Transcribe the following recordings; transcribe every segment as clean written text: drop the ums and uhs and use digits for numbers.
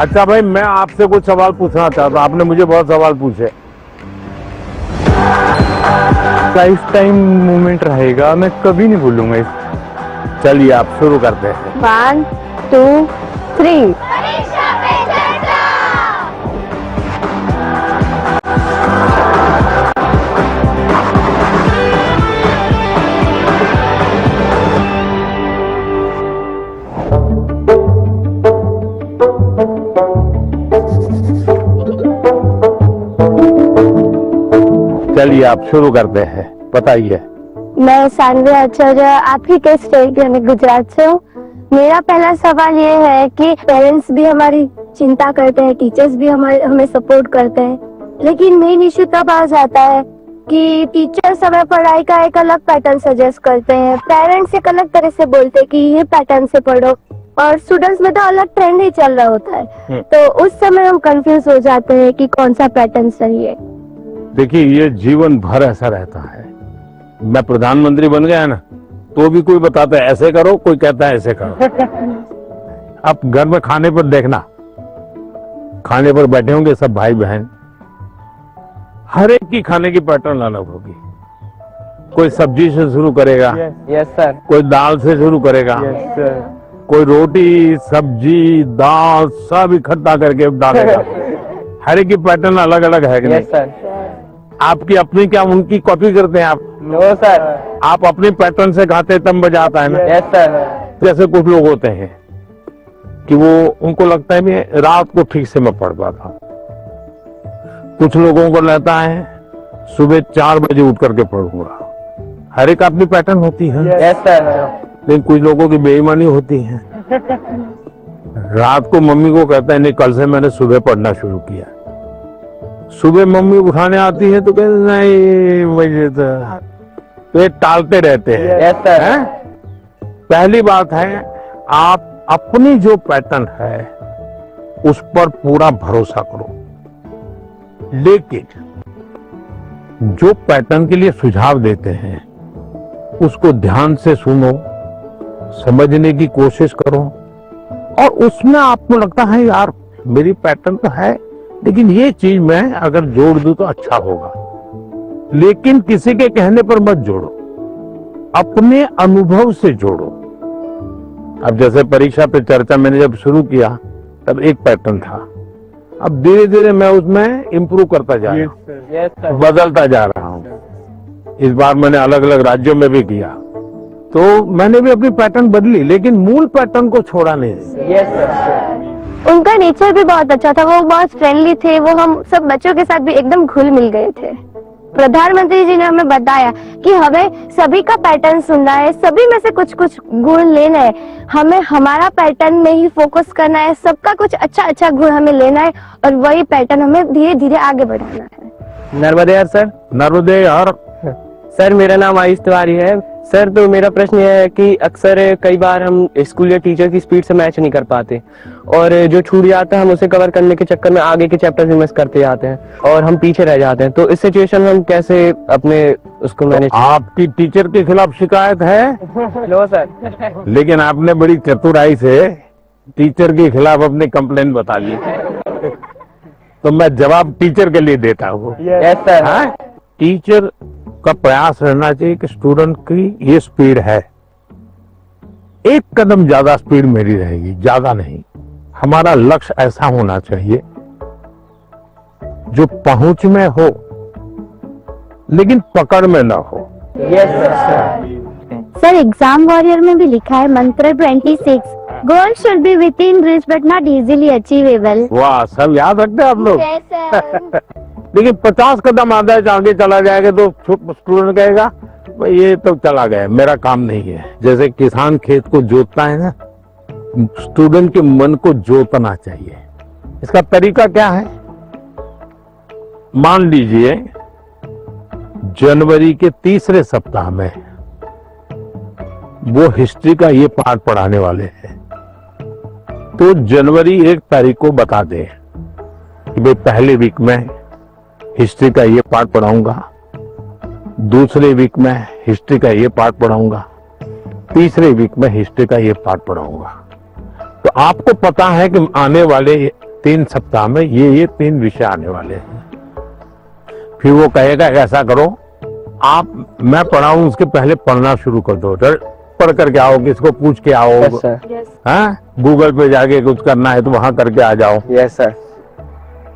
अच्छा भाई, मैं आपसे कुछ सवाल पूछना चाहता, आपने मुझे बहुत सवाल पूछे। लाइफ टाइम मोमेंट रहेगा, मैं कभी नहीं भूलूंगा इस। चलिए आप शुरू करते हैं। 1 2 3। चलिए आप शुरू करते हैं, बताइए। मैं सानवी आचार्य, आप ही के स्टेट यानी गुजरात से हूँ। मेरा पहला सवाल ये है कि पेरेंट्स भी हमारी चिंता करते हैं, टीचर्स भी हमें सपोर्ट करते हैं, लेकिन मेन इश्यू तब आ जाता है कि टीचर्स हमें पढ़ाई का एक अलग पैटर्न सजेस्ट करते हैं, पेरेंट्स एक अलग तरह से बोलते हैं कि ये पैटर्न से पढ़ो, और स्टूडेंट्स में तो अलग ट्रेंड ही चल रहा होता है। तो उस समय हम कंफ्यूज हो जाते हैं कि कौन सा पैटर्न सही है। देखिए, ये जीवन भर ऐसा रहता है। मैं प्रधानमंत्री बन गया ना, तो भी कोई बताता है ऐसे करो, कोई कहता है ऐसे करो। अब घर में खाने पर देखना, खाने पर बैठे होंगे सब भाई बहन, हर एक की खाने की पैटर्न अलग होगी। कोई सब्जी से शुरू करेगा, यस सर। कोई दाल से शुरू करेगा, यस सर। कोई रोटी सब्जी दाल सब इकट्ठा करके डालेगा। हर एक की पैटर्न अलग अलग है कि नहीं? Yes sir. आपकी अपनी क्या उनकी कॉपी करते हैं आप? No sir. आप अपनी पैटर्न से खाते तब मजा आता है ना। Yes sir. जैसे कुछ लोग होते हैं कि वो उनको लगता है मैं रात को ठीक से मैं पढ़ पाता, कुछ लोगों को लगता है सुबह 4 बजे उठ करके पढ़ूंगा। हर एक अपनी पैटर्न होती है। Yes sir. लेकिन कुछ लोगों की बेईमानी होती है, रात को मम्मी को कहता है नहीं कल से मैंने सुबह पढ़ना शुरू किया, सुबह मम्मी उठाने आती है तो कहते नहीं मुझे तो ये टालते रहते हैं। Yes sir. हैं? पहली बात है, आप अपनी जो पैटर्न है उस पर पूरा भरोसा करो, लेकिन जो पैटर्न के लिए सुझाव देते हैं उसको ध्यान से सुनो, समझने की कोशिश करो, और उसमें आपको लगता है यार मेरी पैटर्न तो है लेकिन ये चीज मैं अगर जोड़ दूं तो अच्छा होगा, लेकिन किसी के कहने पर मत जोड़ो, अपने अनुभव से जोड़ो। अब जैसे परीक्षा पे चर्चा मैंने जब शुरू किया तब एक पैटर्न था, अब धीरे धीरे मैं उसमें इम्प्रूव करता जा रहा हूँ, बदलता जा रहा हूँ। इस बार मैंने अलग अलग राज्यों में भी किया तो मैंने भी अपनी पैटर्न बदली, लेकिन मूल पैटर्न को छोड़ा नहीं। Yes sir. उनका नेचर भी बहुत अच्छा था, वो बहुत फ्रेंडली थे, वो हम सब बच्चों के साथ भी एकदम घुल मिल गए थे। प्रधानमंत्री जी ने हमें बताया कि हमें सभी का पैटर्न सुनना है, सभी में से कुछ कुछ गुण लेना है, हमें हमारा पैटर्न में ही फोकस करना है, सबका कुछ अच्छा अच्छा गुण हमें लेना है और वही पैटर्न हमें धीरे धीरे आगे बढ़ाना है। नर्मदे यार सर। नर्मदे यार। सर मेरा नाम आयुष तिवारी है सर। तो मेरा प्रश्न यह है कि अक्सर कई बार हम स्कूल या टीचर की स्पीड से मैच नहीं कर पाते और जो छूट जाता है हम उसे कवर करने के चक्कर में आगे के चैप्टर में मिस करते जाते हैं और हम पीछे रह जाते हैं। तो इस सिचुएशन में हम कैसे अपने उसको मैनेज? आपकी टीचर के खिलाफ शिकायत है? No sir. लेकिन आपने बड़ी चतुराई से टीचर के खिलाफ अपनी कंप्लेन बता ली, तो मैं जवाब टीचर के लिए देता हूँ। Yes sir. हाँ? टीचर का प्रयास रहना चाहिए कि स्टूडेंट की ये स्पीड है, एक कदम ज्यादा स्पीड मेरी रहेगी, ज्यादा नहीं। हमारा लक्ष्य ऐसा होना चाहिए जो पहुंच में हो लेकिन पकड़ में ना हो। Yes sir. Sir exam warrior में भी लिखा है मंत्र 26, goal should be with in reach but not easily achievable. वाह, सब याद रखते हैं आप लोग। लेकिन 50 कदम आगे चला जाएगा तो स्टूडेंट कहेगा भाई ये तो चला गया, मेरा काम नहीं है। जैसे किसान खेत को जोतता है ना, स्टूडेंट के मन को जोतना चाहिए। इसका तरीका क्या है? मान लीजिए जनवरी के तीसरे सप्ताह में वो हिस्ट्री का ये पार्ट पढ़ाने वाले हैं, तो जनवरी 1 तारीख को बता दे कि भाई पहले वीक में हिस्ट्री का ये पार्ट पढ़ाऊंगा, दूसरे वीक में हिस्ट्री का ये पार्ट पढ़ाऊंगा, तीसरे वीक में हिस्ट्री का ये पार्ट पढ़ाऊंगा। तो आपको पता है कि आने वाले 3 सप्ताह में ये 3 विषय आने वाले हैं। फिर वो कहेगा ऐसा करो, आप मैं पढ़ाऊं उसके पहले पढ़ना शुरू कर दो, पढ़ करके आओ, किसको पूछ के आओ, यस सर। हाँ गूगल पे जाके कुछ करना है तो वहां करके आ जाओ। Yes sir.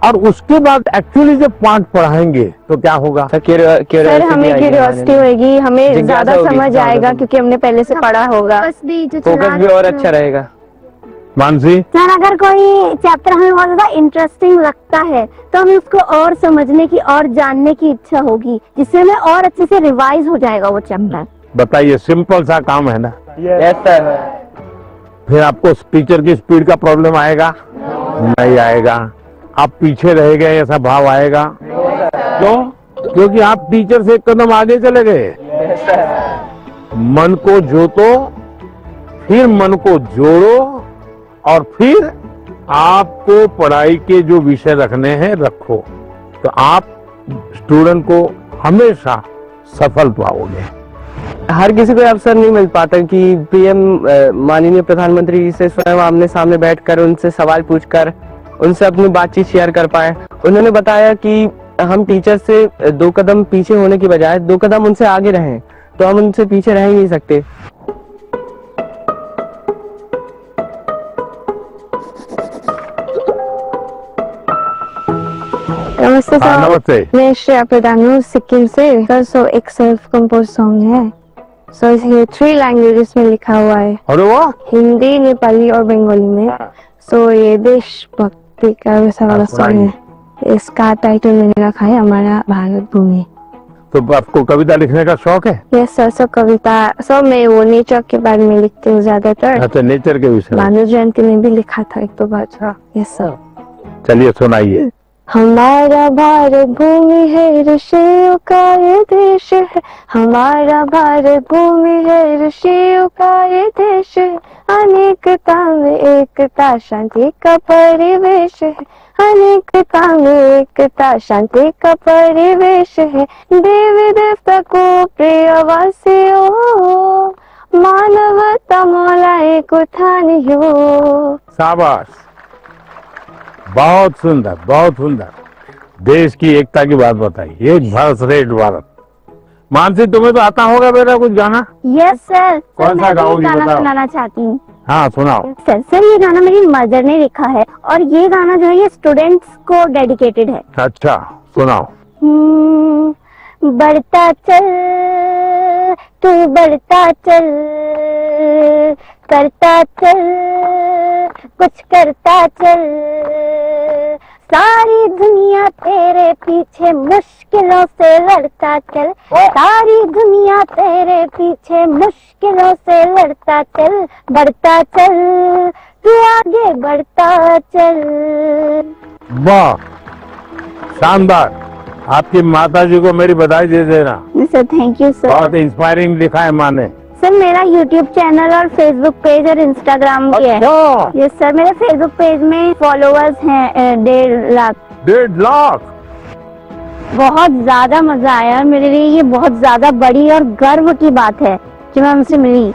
और उसके बाद एक्चुअली जब पाठ पढ़ाएंगे तो क्या होगा? सर सर हमें क्यूरियोसिटी होगी, हमें जिज्ञासा ज्यादा होगी, समझ ज्यादा आएगा होगी। क्योंकि हमने पहले से पढ़ा होगा। फोकस भी और अच्छा रहेगा। मानसी, सर अगर कोई चैप्टर हमें बहुत ज्यादा इंटरेस्टिंग लगता है तो हमें उसको और समझने की और जानने की इच्छा होगी, जिससे हमें और अच्छे से रिवाइज हो जाएगा वो चैप्टर। बताइए, सिंपल सा काम है ना। Yes sir. फिर आपको टीचर की स्पीड का प्रॉब्लम आएगा? नहीं आएगा। आप पीछे रह गए ऐसा भाव आएगा? क्यों? क्योंकि आप टीचर से एक कदम आगे चले गए। मन को जोतो, फिर मन को जोड़ो, और फिर आपको पढ़ाई के जो विषय रखने हैं रखो, तो आप स्टूडेंट को हमेशा सफल पाओगे। हर किसी को अवसर नहीं मिल पाता कि पीएम माननीय प्रधानमंत्री जी से स्वयं आमने सामने बैठकर उनसे सवाल पूछकर उनसे अपनी बातचीत शेयर कर पाए। उन्होंने बताया कि हम टीचर से 2 कदम पीछे होने की बजाय 2 कदम उनसे आगे रहें, तो हम उनसे पीछे रह ही नहीं सकते। नमस्ते हाँ, सर। नमस्ते। मैं श्रेया प्रधान हूँ सिक्किम से। सर सो एक सेल्फ कंपोज सॉन्ग है, सो इसमें 3 लैंग्वेजेस में लिखा हुआ है, अरे वाह, हिंदी, नेपाली और बंगाली में। सो ये देशभक्ति का वैसा वाला सॉन्ग है। इसका टाइटल मैंने रखा है हमारा भारत भूमि। तो आपको कविता लिखने का शौक है? Yes sir. सो कविता सब मैं वो नेचर के बारे में लिखती हूँ ज्यादातर। अच्छा, नेचर के विषय में। भानु जयंती में भी लिखा था एक 2 बार। Yes sir. चलिए सुनाइए। हमारा भारत भूमि है, ऋषियों का ये देश है। हमारा भारत भूमि है, ऋषियों का ये देश है। अनेकता में एकता, शांति का परिवेश है। अनेकता में एकता, शांति का परिवेश है। देवी देवता को प्रिय वासियों, मानवता मौला एक उठानी हो। शाबाश, बहुत सुंदर, बहुत सुंदर। देश की एकता की बात बताई, एक भारत श्रेष्ठ भारत। मानसी, तुम्हें तो आता होगा मेरा कुछ गाना? Yes sir. कौन सा मैं भी गाओगी, गाना बताओ। सुनाना चाहती हूँ। हाँ सुनाओ। सर ये गाना मेरी मदर ने लिखा है और ये गाना जो है ये स्टूडेंट्स को डेडिकेटेड है। अच्छा सुनाओ। बढ़ता चल तू, बढ़ता चल, करता चल, कुछ करता चल। सारी दुनिया तेरे पीछे मुश्किलों से लड़ता चल। सारी दुनिया तेरे पीछे मुश्किलों से लड़ता चल। बढ़ता चल तू, आगे बढ़ता चल। वाह, शानदार। आपकी माता जी को मेरी बधाई दे देना। Sir thank you sir. बहुत इंस्पायरिंग लिखा है माँ ने। सर मेरा यूट्यूब चैनल और फेसबुक पेज और इंस्टाग्राम भी है। Yes sir. मेरे फेसबुक पेज में फॉलोअर्स हैं 1.5 लाख। 1.5 लाख? बहुत ज्यादा मजा आया और मेरे लिए ये बहुत ज्यादा बड़ी और गर्व की बात है कि मैं उनसे मिली।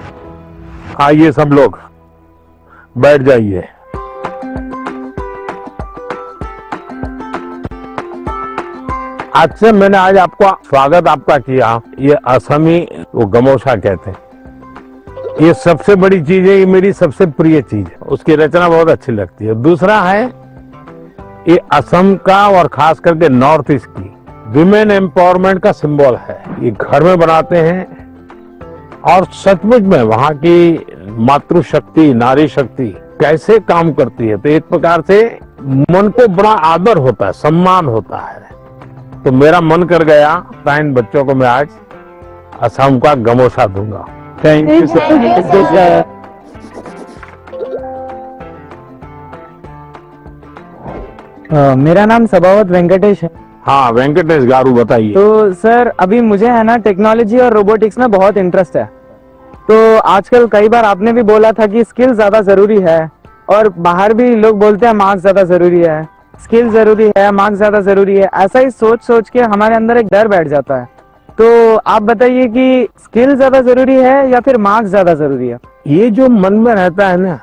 आइए सब लोग बैठ जाइए। आज से मैंने आज आपका स्वागत आपका किया। ये असमी वो गमोशा कहते हैं। ये सबसे बड़ी चीज है, ये मेरी सबसे प्रिय चीज है। उसकी रचना बहुत अच्छी लगती है। दूसरा है ये असम का और खास करके नॉर्थ ईस्ट की विमेन एम्पावरमेंट का सिंबल है। ये घर में बनाते हैं और सचमुच में वहां की मातृशक्ति, नारी शक्ति कैसे काम करती है, तो एक प्रकार से मन को बड़ा आदर होता है, सम्मान होता है। तो मेरा मन कर गया, इन बच्चों को मैं आज असम का गमोशा दूंगा। Thank you sir. मेरा नाम सभावत वेंकटेश है। हाँ वेंकटेश गारू, बताइए। तो सर अभी मुझे है ना टेक्नोलॉजी और रोबोटिक्स में बहुत इंटरेस्ट है। तो आजकल कई बार आपने भी बोला था कि स्किल ज्यादा जरूरी है, और बाहर भी लोग बोलते हैं मार्क्स ज्यादा जरूरी है, स्किल जरूरी है, मार्क्स ज्यादा जरूरी है। ऐसा ही सोच सोच के हमारे अंदर एक डर बैठ जाता है। तो आप बताइए कि स्किल ज्यादा जरूरी है या फिर मार्क्स ज्यादा जरूरी है? ये जो मन में रहता है ना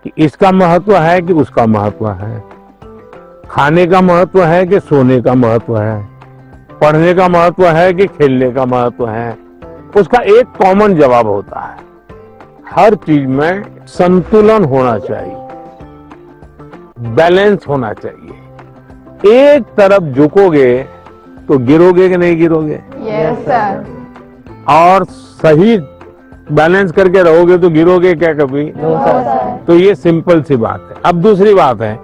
कि इसका महत्व है कि उसका महत्व है, खाने का महत्व है कि सोने का महत्व है, पढ़ने का महत्व है कि खेलने का महत्व है, उसका एक कॉमन जवाब होता है, हर चीज में संतुलन होना चाहिए, बैलेंस होना चाहिए। एक तरफ झुकोगे तो गिरोगे कि नहीं गिरोगे? Yes sir. और सही बैलेंस करके रहोगे तो गिरोगे क्या कभी? तो ये सिंपल सी बात है। अब दूसरी बात है,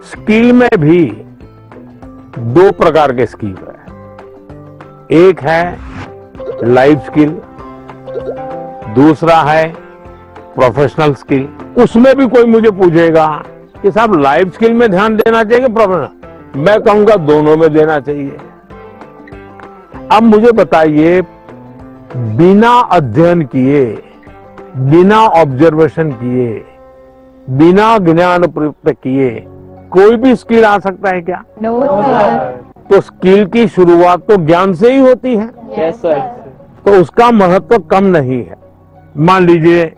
स्किल में भी दो प्रकार के स्किल है। एक है लाइफ स्किल, दूसरा है प्रोफेशनल स्किल। उसमें भी कोई मुझे पूछेगा कि साहब लाइफ स्किल में ध्यान देना चाहिए प्रोफेशनल, मैं कहूंगा दोनों में देना चाहिए। अब मुझे बताइए, बिना अध्ययन किए, बिना ऑब्जर्वेशन किए, बिना ज्ञान प्रयुक्त किए कोई भी स्किल आ सकता है क्या? No sir. तो स्किल की शुरुआत तो ज्ञान से ही होती है, यस सर। तो उसका महत्व कम नहीं है। मान लीजिए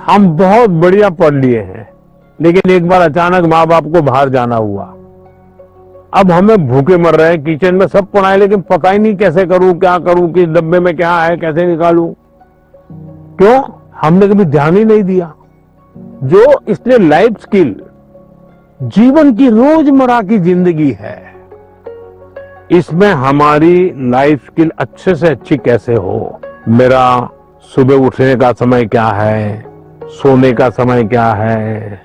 हम बहुत बढ़िया पढ़ लिए हैं, लेकिन एक बार अचानक माँ बाप को बाहर जाना हुआ, अब हमें भूखे मर रहे हैं, किचन में सब पड़ा है लेकिन पता ही नहीं कैसे करूं, क्या करूं, किस डब्बे में क्या है, कैसे निकालूं। क्यों? हमने कभी ध्यान ही नहीं दिया। जो इसलिए लाइफ स्किल जीवन की रोजमर्रा की जिंदगी है, इसमें हमारी लाइफ स्किल अच्छे से अच्छी कैसे हो। मेरा सुबह उठने का समय क्या है, सोने का समय क्या है,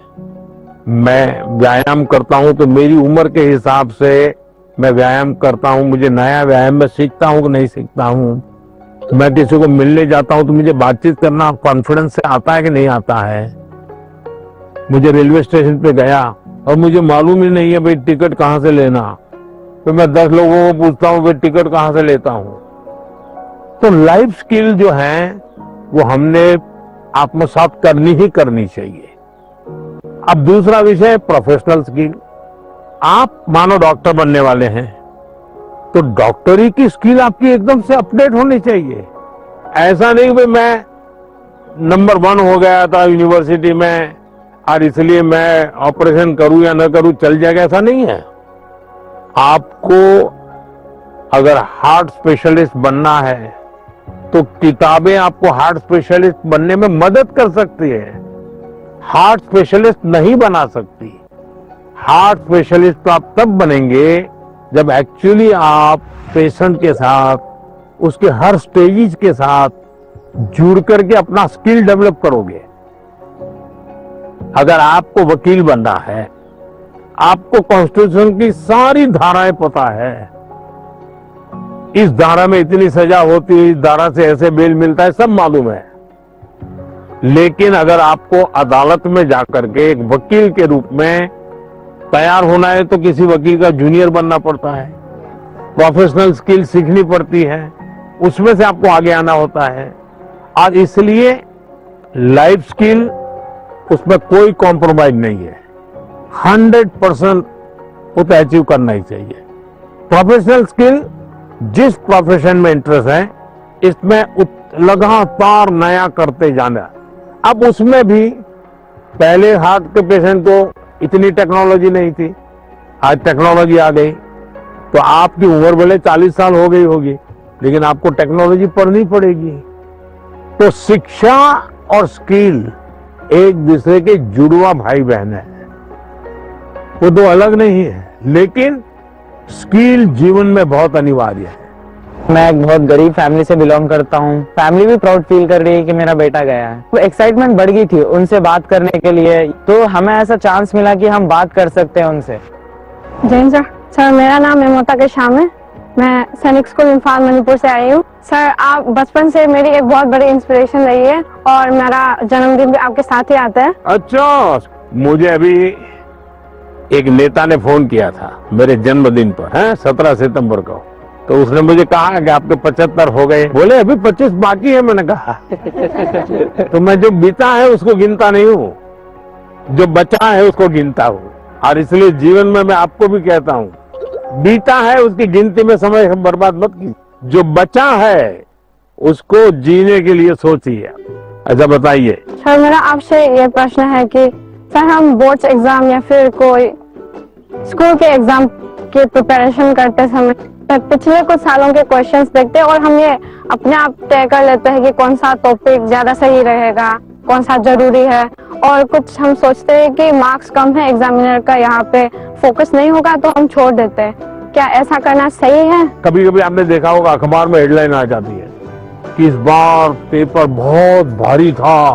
मैं व्यायाम करता हूं तो मेरी उम्र के हिसाब से मैं व्यायाम करता हूं, मुझे नया व्यायाम में सीखता हूं कि नहीं सीखता हूं। मैं किसी को मिलने जाता हूं तो मुझे बातचीत करना कॉन्फिडेंस से आता है कि नहीं आता है। मुझे रेलवे स्टेशन पे गया और मुझे मालूम ही नहीं है भाई टिकट कहां से लेना, तो मैं 10 लोगों को पूछता हूं भाई टिकट कहां से लेता हूं। तो लाइफ स्किल जो है वो हमने आत्मसात करनी ही करनी चाहिए। अब दूसरा विषय प्रोफेशनल स्किल। आप मानो डॉक्टर बनने वाले हैं तो डॉक्टरी की स्किल आपकी एकदम से अपडेट होनी चाहिए। ऐसा नहीं कि मैं नंबर 1 हो गया था यूनिवर्सिटी में और इसलिए मैं ऑपरेशन करूं या न करूं चल जाएगा, ऐसा नहीं है। आपको अगर हार्ट स्पेशलिस्ट बनना है तो किताबें आपको हार्ट स्पेशलिस्ट बनने में मदद कर सकती है, हार्ट स्पेशलिस्ट नहीं बना सकती। हार्ट स्पेशलिस्ट तो आप तब बनेंगे जब एक्चुअली आप पेशेंट के साथ, उसके हर स्टेजेस के साथ जुड़ करके अपना स्किल डेवलप करोगे। अगर आपको वकील बनना है, आपको कॉन्स्टिट्यूशन की सारी धाराएं पता है, इस धारा में इतनी सजा होती है, इस धारा से ऐसे बेल मिलता है, सब मालूम है। लेकिन अगर आपको अदालत में जाकर के एक वकील के रूप में तैयार होना है तो किसी वकील का जूनियर बनना पड़ता है, प्रोफेशनल स्किल सीखनी पड़ती है, उसमें से आपको आगे आना होता है। और इसलिए लाइफ स्किल, उसमें कोई कॉम्प्रोमाइज नहीं है, 100% उसे अचीव करना ही चाहिए। प्रोफेशनल स्किल, जिस प्रोफेशन में इंटरेस्ट है इसमें लगातार नया करते जाना। अब उसमें भी पहले हार्ट के पेशेंट को इतनी टेक्नोलॉजी नहीं थी, आज टेक्नोलॉजी आ गई, तो आपकी उम्र भले 40 साल हो गई होगी लेकिन आपको टेक्नोलॉजी पढ़नी पड़ेगी। तो शिक्षा और स्किल एक दूसरे के जुड़वा भाई बहन है, वो दो अलग नहीं है, लेकिन स्किल जीवन में बहुत अनिवार्य है। मैं एक बहुत गरीब फैमिली से बिलोंग करता हूँ। फैमिली भी प्राउड फील कर रही है कि मेरा बेटा गया है। तो एक्साइटमेंट बढ़ गई थी उनसे बात करने के लिए, तो हमें ऐसा चांस मिला कि हम बात कर सकते हैं उनसे। जैन सर। सर मेरा नाम हेमोता के शाम है, मैं सैनिक स्कूल इम्फाल मणिपुर से आई हूँ। सर आप बचपन से मेरी एक बहुत बड़ी इंस्पिरेशन रही है और मेरा जन्मदिन भी आपके साथ ही आता है। अच्छा, मुझे अभी एक नेता ने फोन किया था मेरे जन्मदिन पर, है 17 सितंबर को, तो उसने मुझे कहा कि आपके 75 हो गए, बोले अभी 25 बाकी है। मैंने कहा तो मैं जो बीता है उसको गिनता नहीं हूँ, जो बचा है उसको गिनता हूँ। और इसलिए जीवन में मैं आपको भी कहता हूँ, बीता है उसकी गिनती में समय बर्बाद मत कीजिए। जो बचा है उसको जीने के लिए सोचिए। अच्छा बताइए। सर मेरा आपसे ये प्रश्न है कि सर हम बोर्ड्स एग्जाम या फिर कोई स्कूल के एग्जाम के प्रिपरेशन करते समय पिछले कुछ सालों के क्वेश्चंस देखते हैं और हम ये अपने आप तय कर लेते हैं कि कौन सा टॉपिक ज्यादा सही रहेगा, कौन सा जरूरी है, और कुछ हम सोचते हैं कि मार्क्स कम है एग्जामिनर का, यहाँ पे फोकस नहीं होगा तो हम छोड़ देते हैं। क्या ऐसा करना सही है? कभी कभी आपने देखा होगा अखबार में हेडलाइन आ जाती है कि इस बार पेपर बहुत भारी था,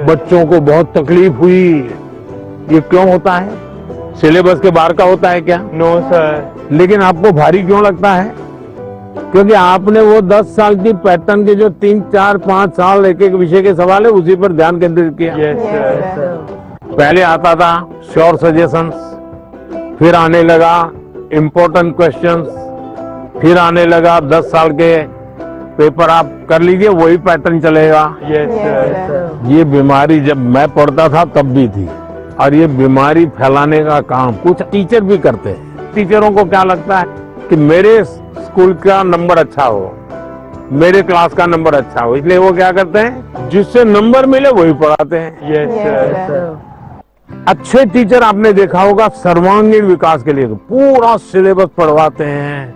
बच्चों को बहुत तकलीफ हुई। ये क्यों होता है? सिलेबस के बाहर का होता है क्या? No sir. लेकिन आपको भारी क्यों लगता है? क्योंकि आपने वो 10 साल की पैटर्न के जो 3, 4, 5 साल एक एक विषय के सवाल है उसी पर ध्यान केंद्रित किया। Yes Yes, sir. sir. पहले आता था श्योर सजेशंस, फिर आने लगा इम्पोर्टेंट क्वेश्चंस, फिर आने लगा 10 साल के पेपर आप कर लीजिए वही पैटर्न चलेगा। Yes Yes, sir. sir. ये बीमारी जब मैं पढ़ता था तब भी थी, और ये बीमारी फैलाने का काम कुछ टीचर भी करते हैं। टीचरों को क्या लगता है कि मेरे स्कूल का नंबर अच्छा हो, मेरे क्लास का नंबर अच्छा हो, इसलिए वो क्या करते हैं जिससे नंबर मिले वही पढ़ाते हैं। Yes Yes, sir. sir. अच्छे टीचर आपने देखा होगा सर्वांगीण विकास के लिए पूरा सिलेबस पढ़वाते हैं,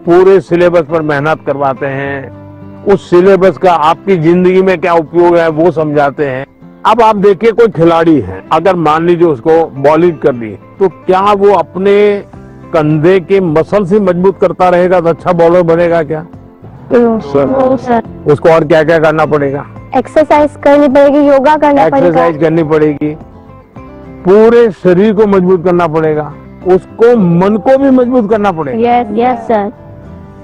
पूरे सिलेबस पर मेहनत करवाते हैं, उस सिलेबस का आपकी जिंदगी में क्या उपयोग है वो समझाते हैं। अब आप देखिए कोई खिलाड़ी है, अगर मान लीजिए उसको बॉलिंग करनी है तो क्या वो अपने कंधे के मसल से मजबूत करता रहेगा तो अच्छा बॉलर बनेगा क्या? सर उसको और क्या क्या करना पड़ेगा? एक्सरसाइज करनी पड़ेगी, योगा करना पड़ेगा। एक्सरसाइज करनी पड़ेगी, पूरे शरीर को मजबूत करना पड़ेगा, उसको मन को भी मजबूत करना पड़ेगा, यस यस सर।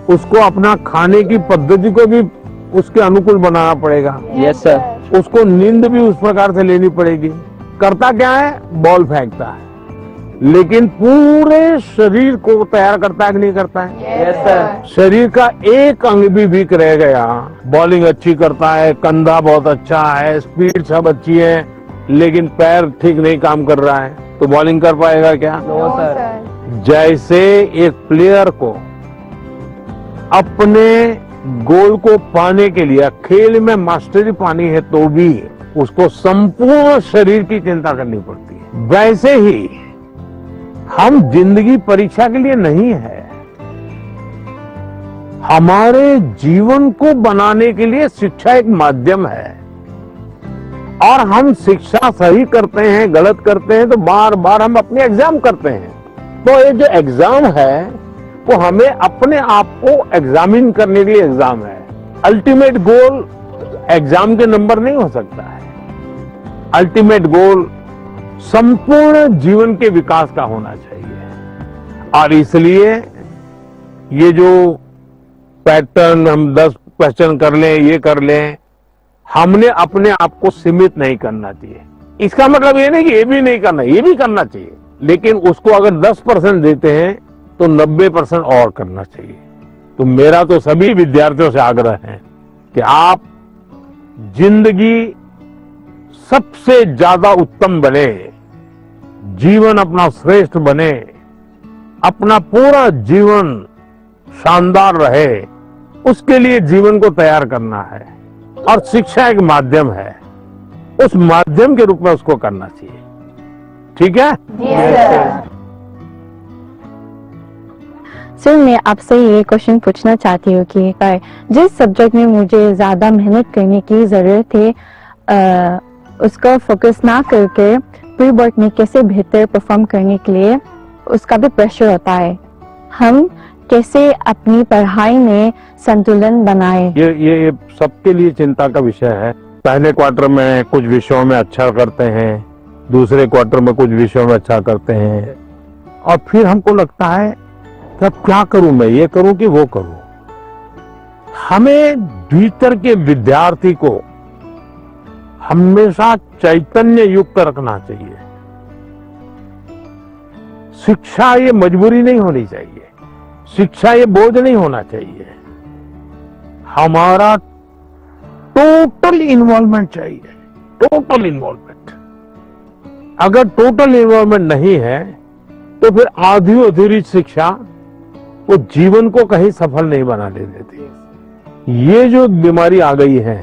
उसको अपना खाने की पद्धति को भी उसके अनुकूल बनाना पड़ेगा, यस सर। उसको नींद भी उस प्रकार से लेनी पड़ेगी। करता क्या है? बॉल फेंकता है, लेकिन पूरे शरीर को तैयार करता है कि नहीं करता है? Yes sir. शरीर का एक अंग भी वीक रह गया, बॉलिंग अच्छी करता है, कंधा बहुत अच्छा है, स्पीड सब अच्छी है, लेकिन पैर ठीक नहीं काम कर रहा है तो बॉलिंग कर पाएगा क्या? No No, sir. sir. जैसे एक प्लेयर को अपने गोल को पाने के लिए खेल में मास्टरी पानी है तो भी उसको संपूर्ण शरीर की चिंता करनी पड़ती है, वैसे ही हम जिंदगी परीक्षा के लिए नहीं है, हमारे जीवन को बनाने के लिए शिक्षा एक माध्यम है। और हम शिक्षा सही करते हैं गलत करते हैं तो बार बार हम अपने एग्जाम करते हैं, तो ये जो एग्जाम है वो हमें अपने आप को एग्जामिन करने के लिए एग्जाम है। अल्टीमेट गोल एग्जाम के नंबर नहीं हो सकता है, अल्टीमेट गोल संपूर्ण जीवन के विकास का होना चाहिए। और इसलिए ये जो पैटर्न हम 10 क्वेश्चन कर लें, ये कर लें, हमने अपने आप को सीमित नहीं करना चाहिए। इसका मतलब ये नहीं कि ये भी नहीं करना, ये भी करना चाहिए, लेकिन उसको अगर 10% देते हैं तो 90% और करना चाहिए। तो मेरा तो सभी विद्यार्थियों से आग्रह है कि आप जिंदगी सबसे ज्यादा उत्तम बने, जीवन अपना श्रेष्ठ बने, अपना पूरा जीवन शानदार रहे, उसके लिए जीवन को तैयार करना है। और शिक्षा एक माध्यम है, उस माध्यम के रूप में उसको करना चाहिए। ठीक है? Yes, sir. सर मैं आपसे ये क्वेश्चन पूछना चाहती हूँ कि जिस सब्जेक्ट में मुझे ज्यादा मेहनत करने की जरूरत है उसको फोकस ना करके प्री बोर्ड में कैसे बेहतर परफॉर्म करने के लिए उसका भी प्रेशर होता है, हम कैसे अपनी पढ़ाई में संतुलन बनाए? ये सबके लिए चिंता का विषय है। पहले क्वार्टर में कुछ विषयों में अच्छा करते हैं, दूसरे क्वार्टर में कुछ विषयों में अच्छा करते हैं, और फिर हमको लगता है कि अब क्या करूं, मैं ये करूं कि वो करूं। हमें भीतर के विद्यार्थी को हमेशा चैतन्य युक्त रखना चाहिए। शिक्षा ये मजबूरी नहीं होनी चाहिए, शिक्षा ये बोझ नहीं होना चाहिए, हमारा टोटल इन्वॉल्वमेंट चाहिए, टोटल इन्वॉल्वमेंट। अगर टोटल इन्वॉल्वमेंट नहीं है तो फिर आधी अधूरी शिक्षा वो जीवन को कहीं सफल नहीं बनाने देती। ये जो बीमारी आ गई है,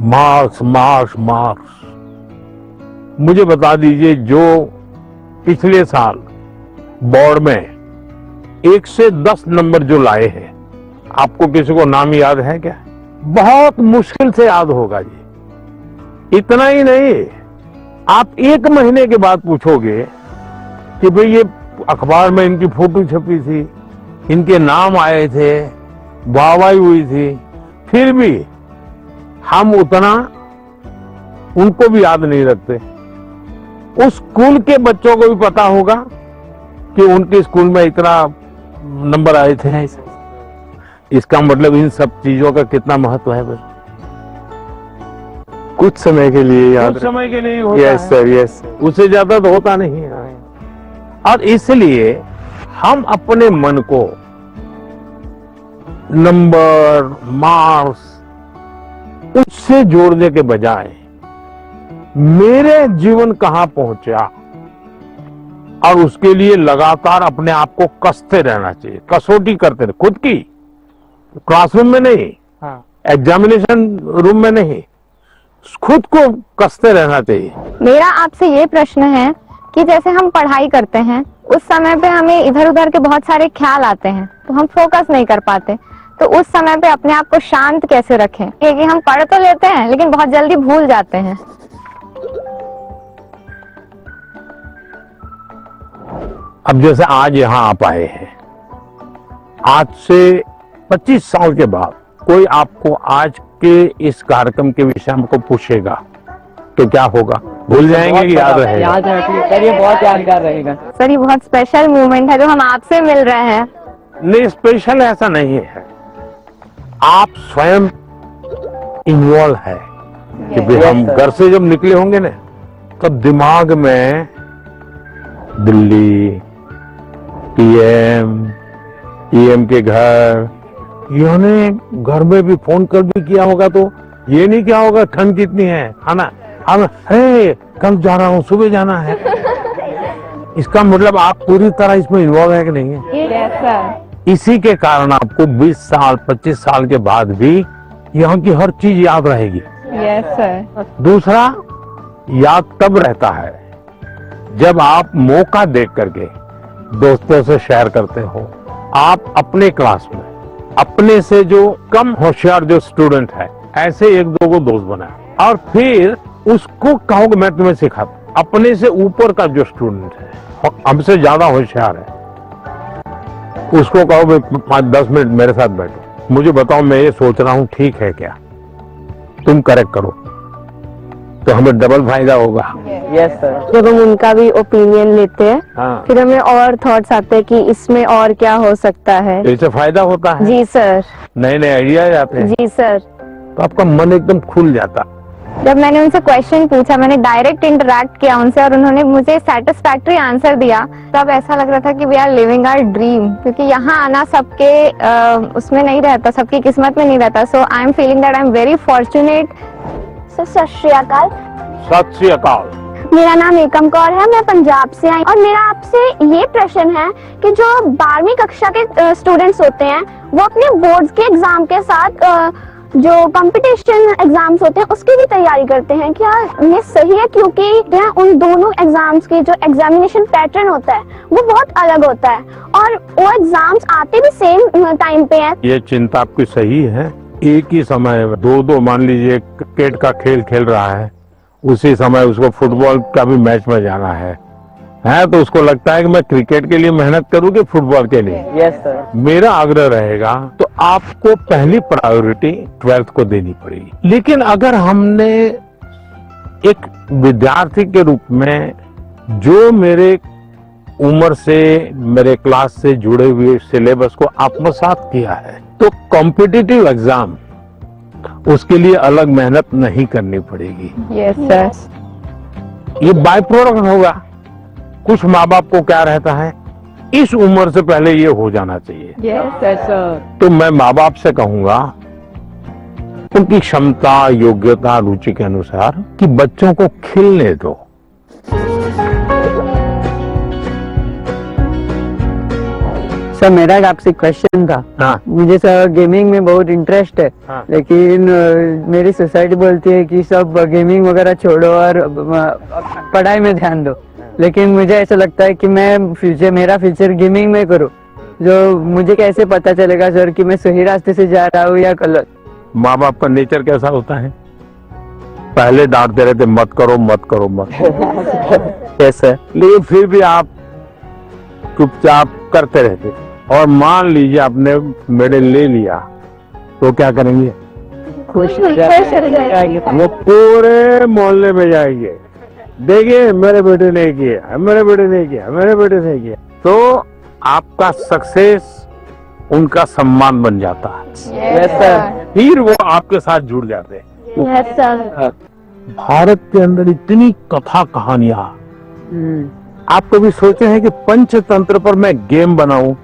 मार्क्स मार्क्स मार्क्स, मुझे बता दीजिए, जो पिछले साल बोर्ड में 1 से 10 नंबर जो लाए हैं, आपको किसी को नाम याद है क्या? बहुत मुश्किल से याद होगा जी। इतना ही नहीं, आप 1 महीने के बाद पूछोगे कि भाई ये अखबार में इनकी फोटो छपी थी, इनके नाम आए थे, वाहवाही हुई थी, फिर भी हम उतना उनको भी याद नहीं रखते। उस स्कूल के बच्चों को भी पता होगा कि उनके स्कूल में इतना नंबर आए थे। इसका मतलब इन सब चीजों का कितना महत्व है भाई। कुछ समय के लिए याद कुछ समय के लिए होता यस है, सर, यस। उससे ज्यादा तो होता नहीं है। और इसलिए हम अपने मन को नंबर, मार्क्स, उससे जोड़ने के बजाय मेरे जीवन कहां पहुंचा, और उसके लिए लगातार अपने आप को कसते रहना चाहिए, कसौटी करते रहे, खुद की, क्लासरूम में नहीं, एग्जामिनेशन रूम में नहीं, खुद को कसते रहना चाहिए। मेरा आपसे ये प्रश्न है कि जैसे हम पढ़ाई करते हैं, उस समय पे हमें इधर उधर के बहुत सारे ख्याल आते हैं, तो हम फोकस नहीं कर पाते, तो उस समय पे अपने आप को शांत कैसे रखें? क्योंकि हम पढ़ तो लेते हैं लेकिन बहुत जल्दी भूल जाते हैं। अब जैसे आज यहाँ आप आए हैं, आज से 25 साल के बाद कोई आपको आज के इस कार्यक्रम के विषय में को पूछेगा तो क्या होगा? भूल जाएंगे कि याद रहेगा? याद रखिए सर, ये बहुत यादगार रहेगा। सर, ये बहुत स्पेशल मोमेंट है जो हम आपसे मिल रहे हैं। नहीं, स्पेशल ऐसा नहीं है, आप स्वयं इन्वॉल्व है कि भाई हम sir. घर से जब निकले होंगे ना, तो दिमाग में दिल्ली, पीएम के घर, यानी घर में भी फोन कर भी किया होगा, तो ये नहीं क्या होगा ठंड कितनी है ना, हम कल जा रहा हूँ, सुबह जाना है। इसका मतलब आप पूरी तरह इसमें इन्वॉल्व है कि नहीं है? Yes sir. इसी के कारण आपको 20 साल 25 साल के बाद भी यहाँ की हर चीज याद रहेगी। Yes sir. दूसरा, याद तब रहता है जब आप मौका देख करके दोस्तों से शेयर करते हो। आप अपने क्लास में अपने से जो कम होशियार जो स्टूडेंट है, ऐसे 1-2 को दोस्त बनाए और फिर उसको कहोगे मैं तुम्हें सिखाता। अपने से ऊपर का जो स्टूडेंट है, हमसे ज्यादा होशियार है, उसको कहो 5-10 मिनट मेरे साथ बैठो, मुझे बताओ मैं ये सोच रहा हूँ ठीक है क्या, तुम करेक्ट करो, तो हमें डबल फायदा होगा। Yes sir. जब हम उनका भी ओपिनियन लेते हैं, हाँ, फिर हमें और थॉट्स आते हैं कि इसमें और क्या हो सकता है। तो इससे फायदा होता है, जी सर। नए नए आइडिया आते हैं, जी सर। तो आपका मन एकदम खुल जाता। जब मैंने उनसे क्वेश्चन पूछा, मैंने डायरेक्ट इंटरेक्ट किया उनसे और उन्होंने मुझे सेटिस्फैक्टरी आंसर दिया, तब ऐसा लग रहा था कि we are living our dream. क्योंकि यहाँ आना सबके उसमें नहीं रहता, सबकी किस्मत में नहीं रहता। So I am feeling that I am very fortunate. सत श्री अकाल। सत श्री अकाल। मेरा नाम एकम कौर है, मैं पंजाब से आई और मेरा आपसे ये प्रश्न है कि जो 12वीं कक्षा के स्टूडेंट्स होते हैं, वो अपने बोर्ड्स के एग्जाम के साथ जो कंपटीशन एग्जाम्स होते हैं उसकी भी तैयारी करते हैं। क्या ये सही है? क्योंकि उन दोनों एग्जाम्स के जो एग्जामिनेशन पैटर्न होता है वो बहुत अलग होता है और वो एग्जाम्स आते भी सेम टाइम पे हैं। ये चिंता आपकी सही है। एक ही समय 2-2 मान लीजिए क्रिकेट का खेल खेल रहा है, उसी समय उसको फुटबॉल का भी मैच में जाना है, तो उसको लगता है कि मैं क्रिकेट के लिए मेहनत करूँ कि फुटबॉल के लिए। Yes sir. मेरा आग्रह रहेगा तो आपको पहली प्रायोरिटी 12th को देनी पड़ेगी। लेकिन अगर हमने एक विद्यार्थी के रूप में जो मेरे उम्र से, मेरे क्लास से जुड़े हुए सिलेबस को आत्मसात किया है, तो कॉम्पिटिटिव एग्जाम उसके लिए अलग मेहनत नहीं करनी पड़ेगी। Yes sir. ये बाय प्रोडक्ट होगा। कुछ माँ बाप को क्या रहता है, इस उम्र से पहले ये हो जाना चाहिए। Yes sir. तो मैं माँ बाप से कहूंगा उनकी क्षमता, योग्यता, रुचि के अनुसार कि बच्चों को खिलने दो। सर मेरा एक आपसे क्वेश्चन था। हाँ मुझे सर गेमिंग में बहुत इंटरेस्ट है। हाँ। लेकिन मेरी सोसाइटी बोलती है कि सब गेमिंग वगैरह छोड़ो और पढ़ाई में ध्यान दो। लेकिन मुझे ऐसा लगता है कि मेरा फ्यूचर गेमिंग में करूँ। जो मुझे कैसे पता चलेगा सर कि मैं सही रास्ते से जा रहा हूँ या गलत? माँ बाप का नेचर कैसा होता है, पहले डांटते रहते मत करो मत करो मत करो। Yes sir. लेकिन फिर भी आप चुपचाप करते रहते, और मान लीजिए आपने मेडल ले लिया तो क्या करेंगे? खुश वो पूरे मोहल्ले में जाएंगे, देखिए मेरे बेटे ने किया, मेरे बेटे ने किया, मेरे बेटे ने किया। तो आपका सक्सेस उनका सम्मान बन जाता है, यस सर। फिर वो आपके साथ जुड़ जाते हैं। Yes sir. भारत के अंदर इतनी कथा कहानियां, आप कभी सोचे हैं कि पंचतंत्र पर मैं गेम बनाऊं,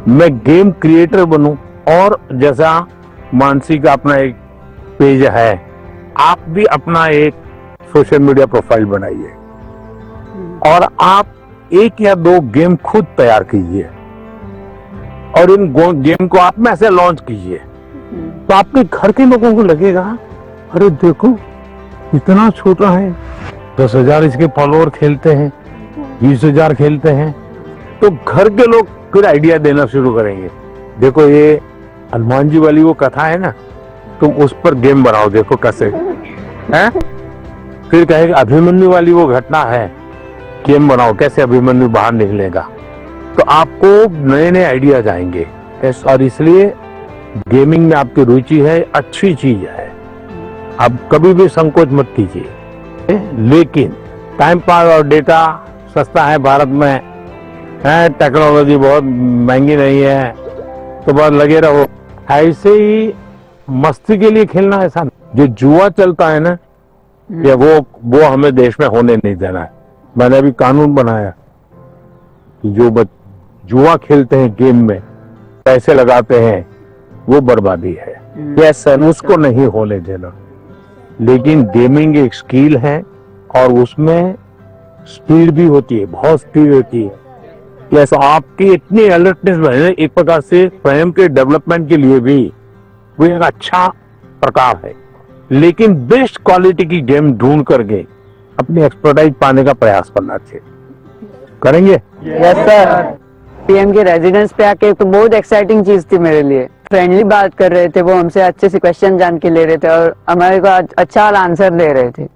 मैं गेम क्रिएटर बनूं? और जैसा मानसी का अपना एक पेज है, आप भी अपना एक सोशल मीडिया प्रोफाइल बनाइए और आप 1 या 2 गेम खुद तैयार कीजिए और इन गेम को आप में ऐसे लॉन्च कीजिए, तो आपके घर के लोगों को लगेगा अरे देखो इतना छोटा है, 10,000 इसके फॉलोअर खेलते हैं, 20,000 खेलते हैं, तो घर के लोग फिर आइडिया देना शुरू करेंगे। देखो ये हनुमान जी वाली वो कथा है ना, तुम उस पर गेम बनाओ, देखो कैसे है। फिर कहेगा अभिमन्यु वाली वो घटना है, गेम बनाओ कैसे अभिमन्यु बाहर निकलेगा। तो आपको नए नए आइडियाज आएंगे। और इसलिए गेमिंग में आपकी रुचि है, अच्छी चीज है, आप कभी भी संकोच मत कीजिए। लेकिन टाइम पास और डेटा सस्ता है भारत में, है टेक्नोलॉजी बहुत महंगी नहीं है, तो बस लगे रहो। ऐसे ही मस्ती के लिए खेलना ऐसा नहीं। जो जुआ चलता है ना, या वो हमें देश में होने नहीं देना है। मैंने अभी कानून बनाया कि जो जुआ खेलते हैं, गेम में पैसे लगाते हैं, वो बर्बादी है। Yes sir. उसको नहीं होने देना। लेकिन गेमिंग एक स्किल है और उसमें स्पीड भी होती है, बहुत स्पीड होती है। यस, आपकी इतनी अलर्टनेस बने, एक प्रकार से स्वयं के डेवलपमेंट के लिए भी वो एक अच्छा प्रकार है। लेकिन बेस्ट क्वालिटी की गेम ढूंढ करके अपनी एक्सपर्टाइज पाने का प्रयास करना चाहिए। करेंगे? Yes sir. पीएम के रेजिडेंस पे आके तो बहुत एक्साइटिंग चीज थी मेरे लिए। फ्रेंडली बात कर रहे थे, वो हमसे अच्छे से क्वेश्चन जान के ले रहे थे और हमारे को अच्छा आंसर दे रहे थे।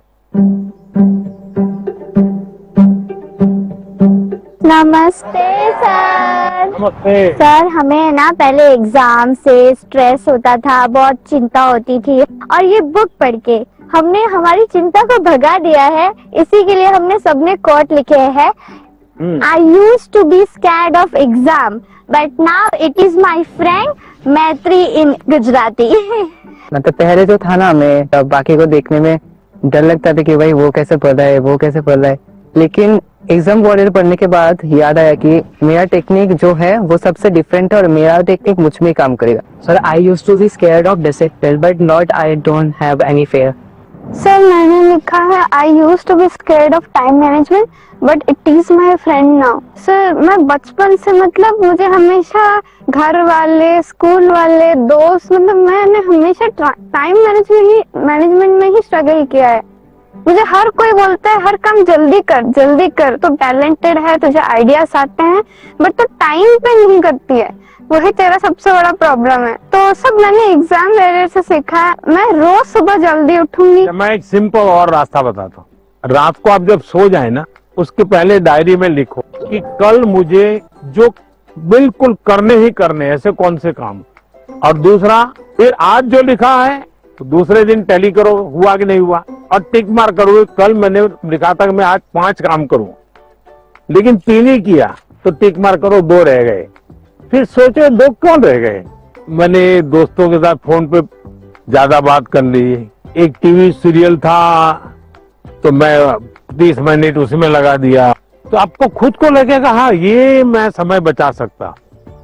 नमस्ते सर। नमस्ते। सर हमें ना पहले एग्जाम से स्ट्रेस होता था, बहुत चिंता होती थी, और ये बुक पढ़ के हमने हमारी चिंता को भगा दिया है। इसी के लिए हमने सबने कोट लिखे हैं, I used to be scared of exam, but now it is my friend मैत्री in गुजराती। मतलब पहले जो था ना, हमें तब बाकी को देखने में डर लगता था कि भाई वो कैसे पढ़ रहा है, वो कैसे पढ़ रहा है। लेकिन एग्जाम वॉरियर पढ़ने के बाद याद आया कि मेरा टेक्निक जो है वो सबसे डिफरेंट है और मेरा टेक्निक मुझ में काम करेगा। Sir I used to be scared of discipline but not I don't have any fear. Sir मैंने लिखा है I used to be scared of time management but it is my friend now। Sir मैं बचपन से मतलब मुझे हमेशा घर वाले, स्कूल वाले, दोस्त, मतलब मैंने हमेशा टाइम मैनेजमेंट में ही स्ट्रगल किया है। मुझे हर कोई बोलता है हर काम जल्दी कर, तो टैलेंटेड है, तुझे आइडियाज आते हैं, बट तो टाइम पे नहीं करती है, वही तेरा सबसे बड़ा प्रॉब्लम है। तो सब मैंने एग्जाम वेरियर से सीखा है। मैं रोज सुबह जल्दी उठूंगी। मैं एक सिंपल और रास्ता बताता हूँ। रात को आप जब सो जाए ना, उसके पहले डायरी में लिखो कि कल मुझे जो बिल्कुल करने ही करने ऐसे कौन से काम, और दूसरा फिर आज जो लिखा है तो दूसरे दिन टैली करो हुआ कि नहीं हुआ, और टिक मार करो। कल मैंने लिखा था कि मैं आज 5 काम करूं, लेकिन 3 ही किया, तो टिक मार करो 2 रह गए। फिर सोचो 2 कौन रह गए। मैंने दोस्तों के साथ फोन पे ज्यादा बात कर ली। एक टीवी सीरियल था तो मैं 30 मिनट उसमें लगा दिया, तो आपको खुद को लगेगा हाँ ये मैं समय बचा सकता।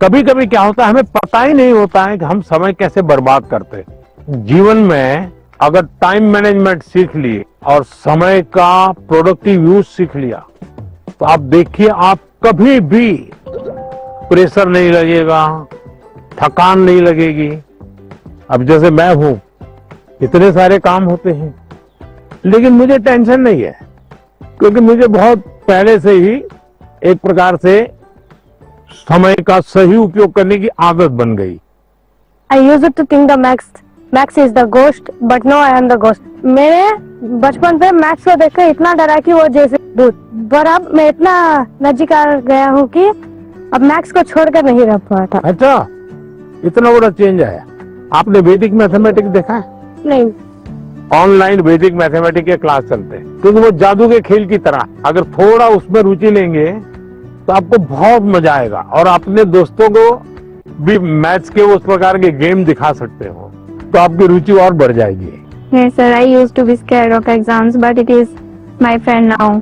कभी कभी क्या होता है, हमें पता ही नहीं होता है कि हम समय कैसे बर्बाद करते हैं। जीवन में अगर टाइम मैनेजमेंट सीख ली और समय का प्रोडक्टिव यूज सीख लिया, तो आप देखिए आप कभी भी प्रेशर नहीं लगेगा, थकान नहीं लगेगी। अब जैसे मैं हूं, इतने सारे काम होते हैं, लेकिन मुझे टेंशन नहीं है, क्योंकि मुझे बहुत पहले से ही एक प्रकार से समय का सही उपयोग करने की आदत बन गई। I used to think the Max is the ghost, but now I am the ghost. मैंने बचपन पे मैक्स को देखकर इतना डरा कि वो जैसे भूत, पर अब मैं इतना नजीक आ गया हूँ कि अब मैक्स को छोड़कर नहीं रह पाता। अच्छा, इतना बड़ा चेंज आया। आपने वैदिक मैथमेटिक्स देखा है? नहीं, ऑनलाइन वैदिक मैथमेटिक्स के क्लास चलते हैं, क्योंकि वो जादू के खेल की तरह, अगर थोड़ा उसमें रुचि लेंगे तो आपको बहुत मजा आएगा, और अपने दोस्तों को भी मैथ्स के उस प्रकार के गेम दिखा सकते हो, तो आपकी रुचि और बढ़ जाएगी। Yes sir, I used to be scared of exams, but it is my friend now.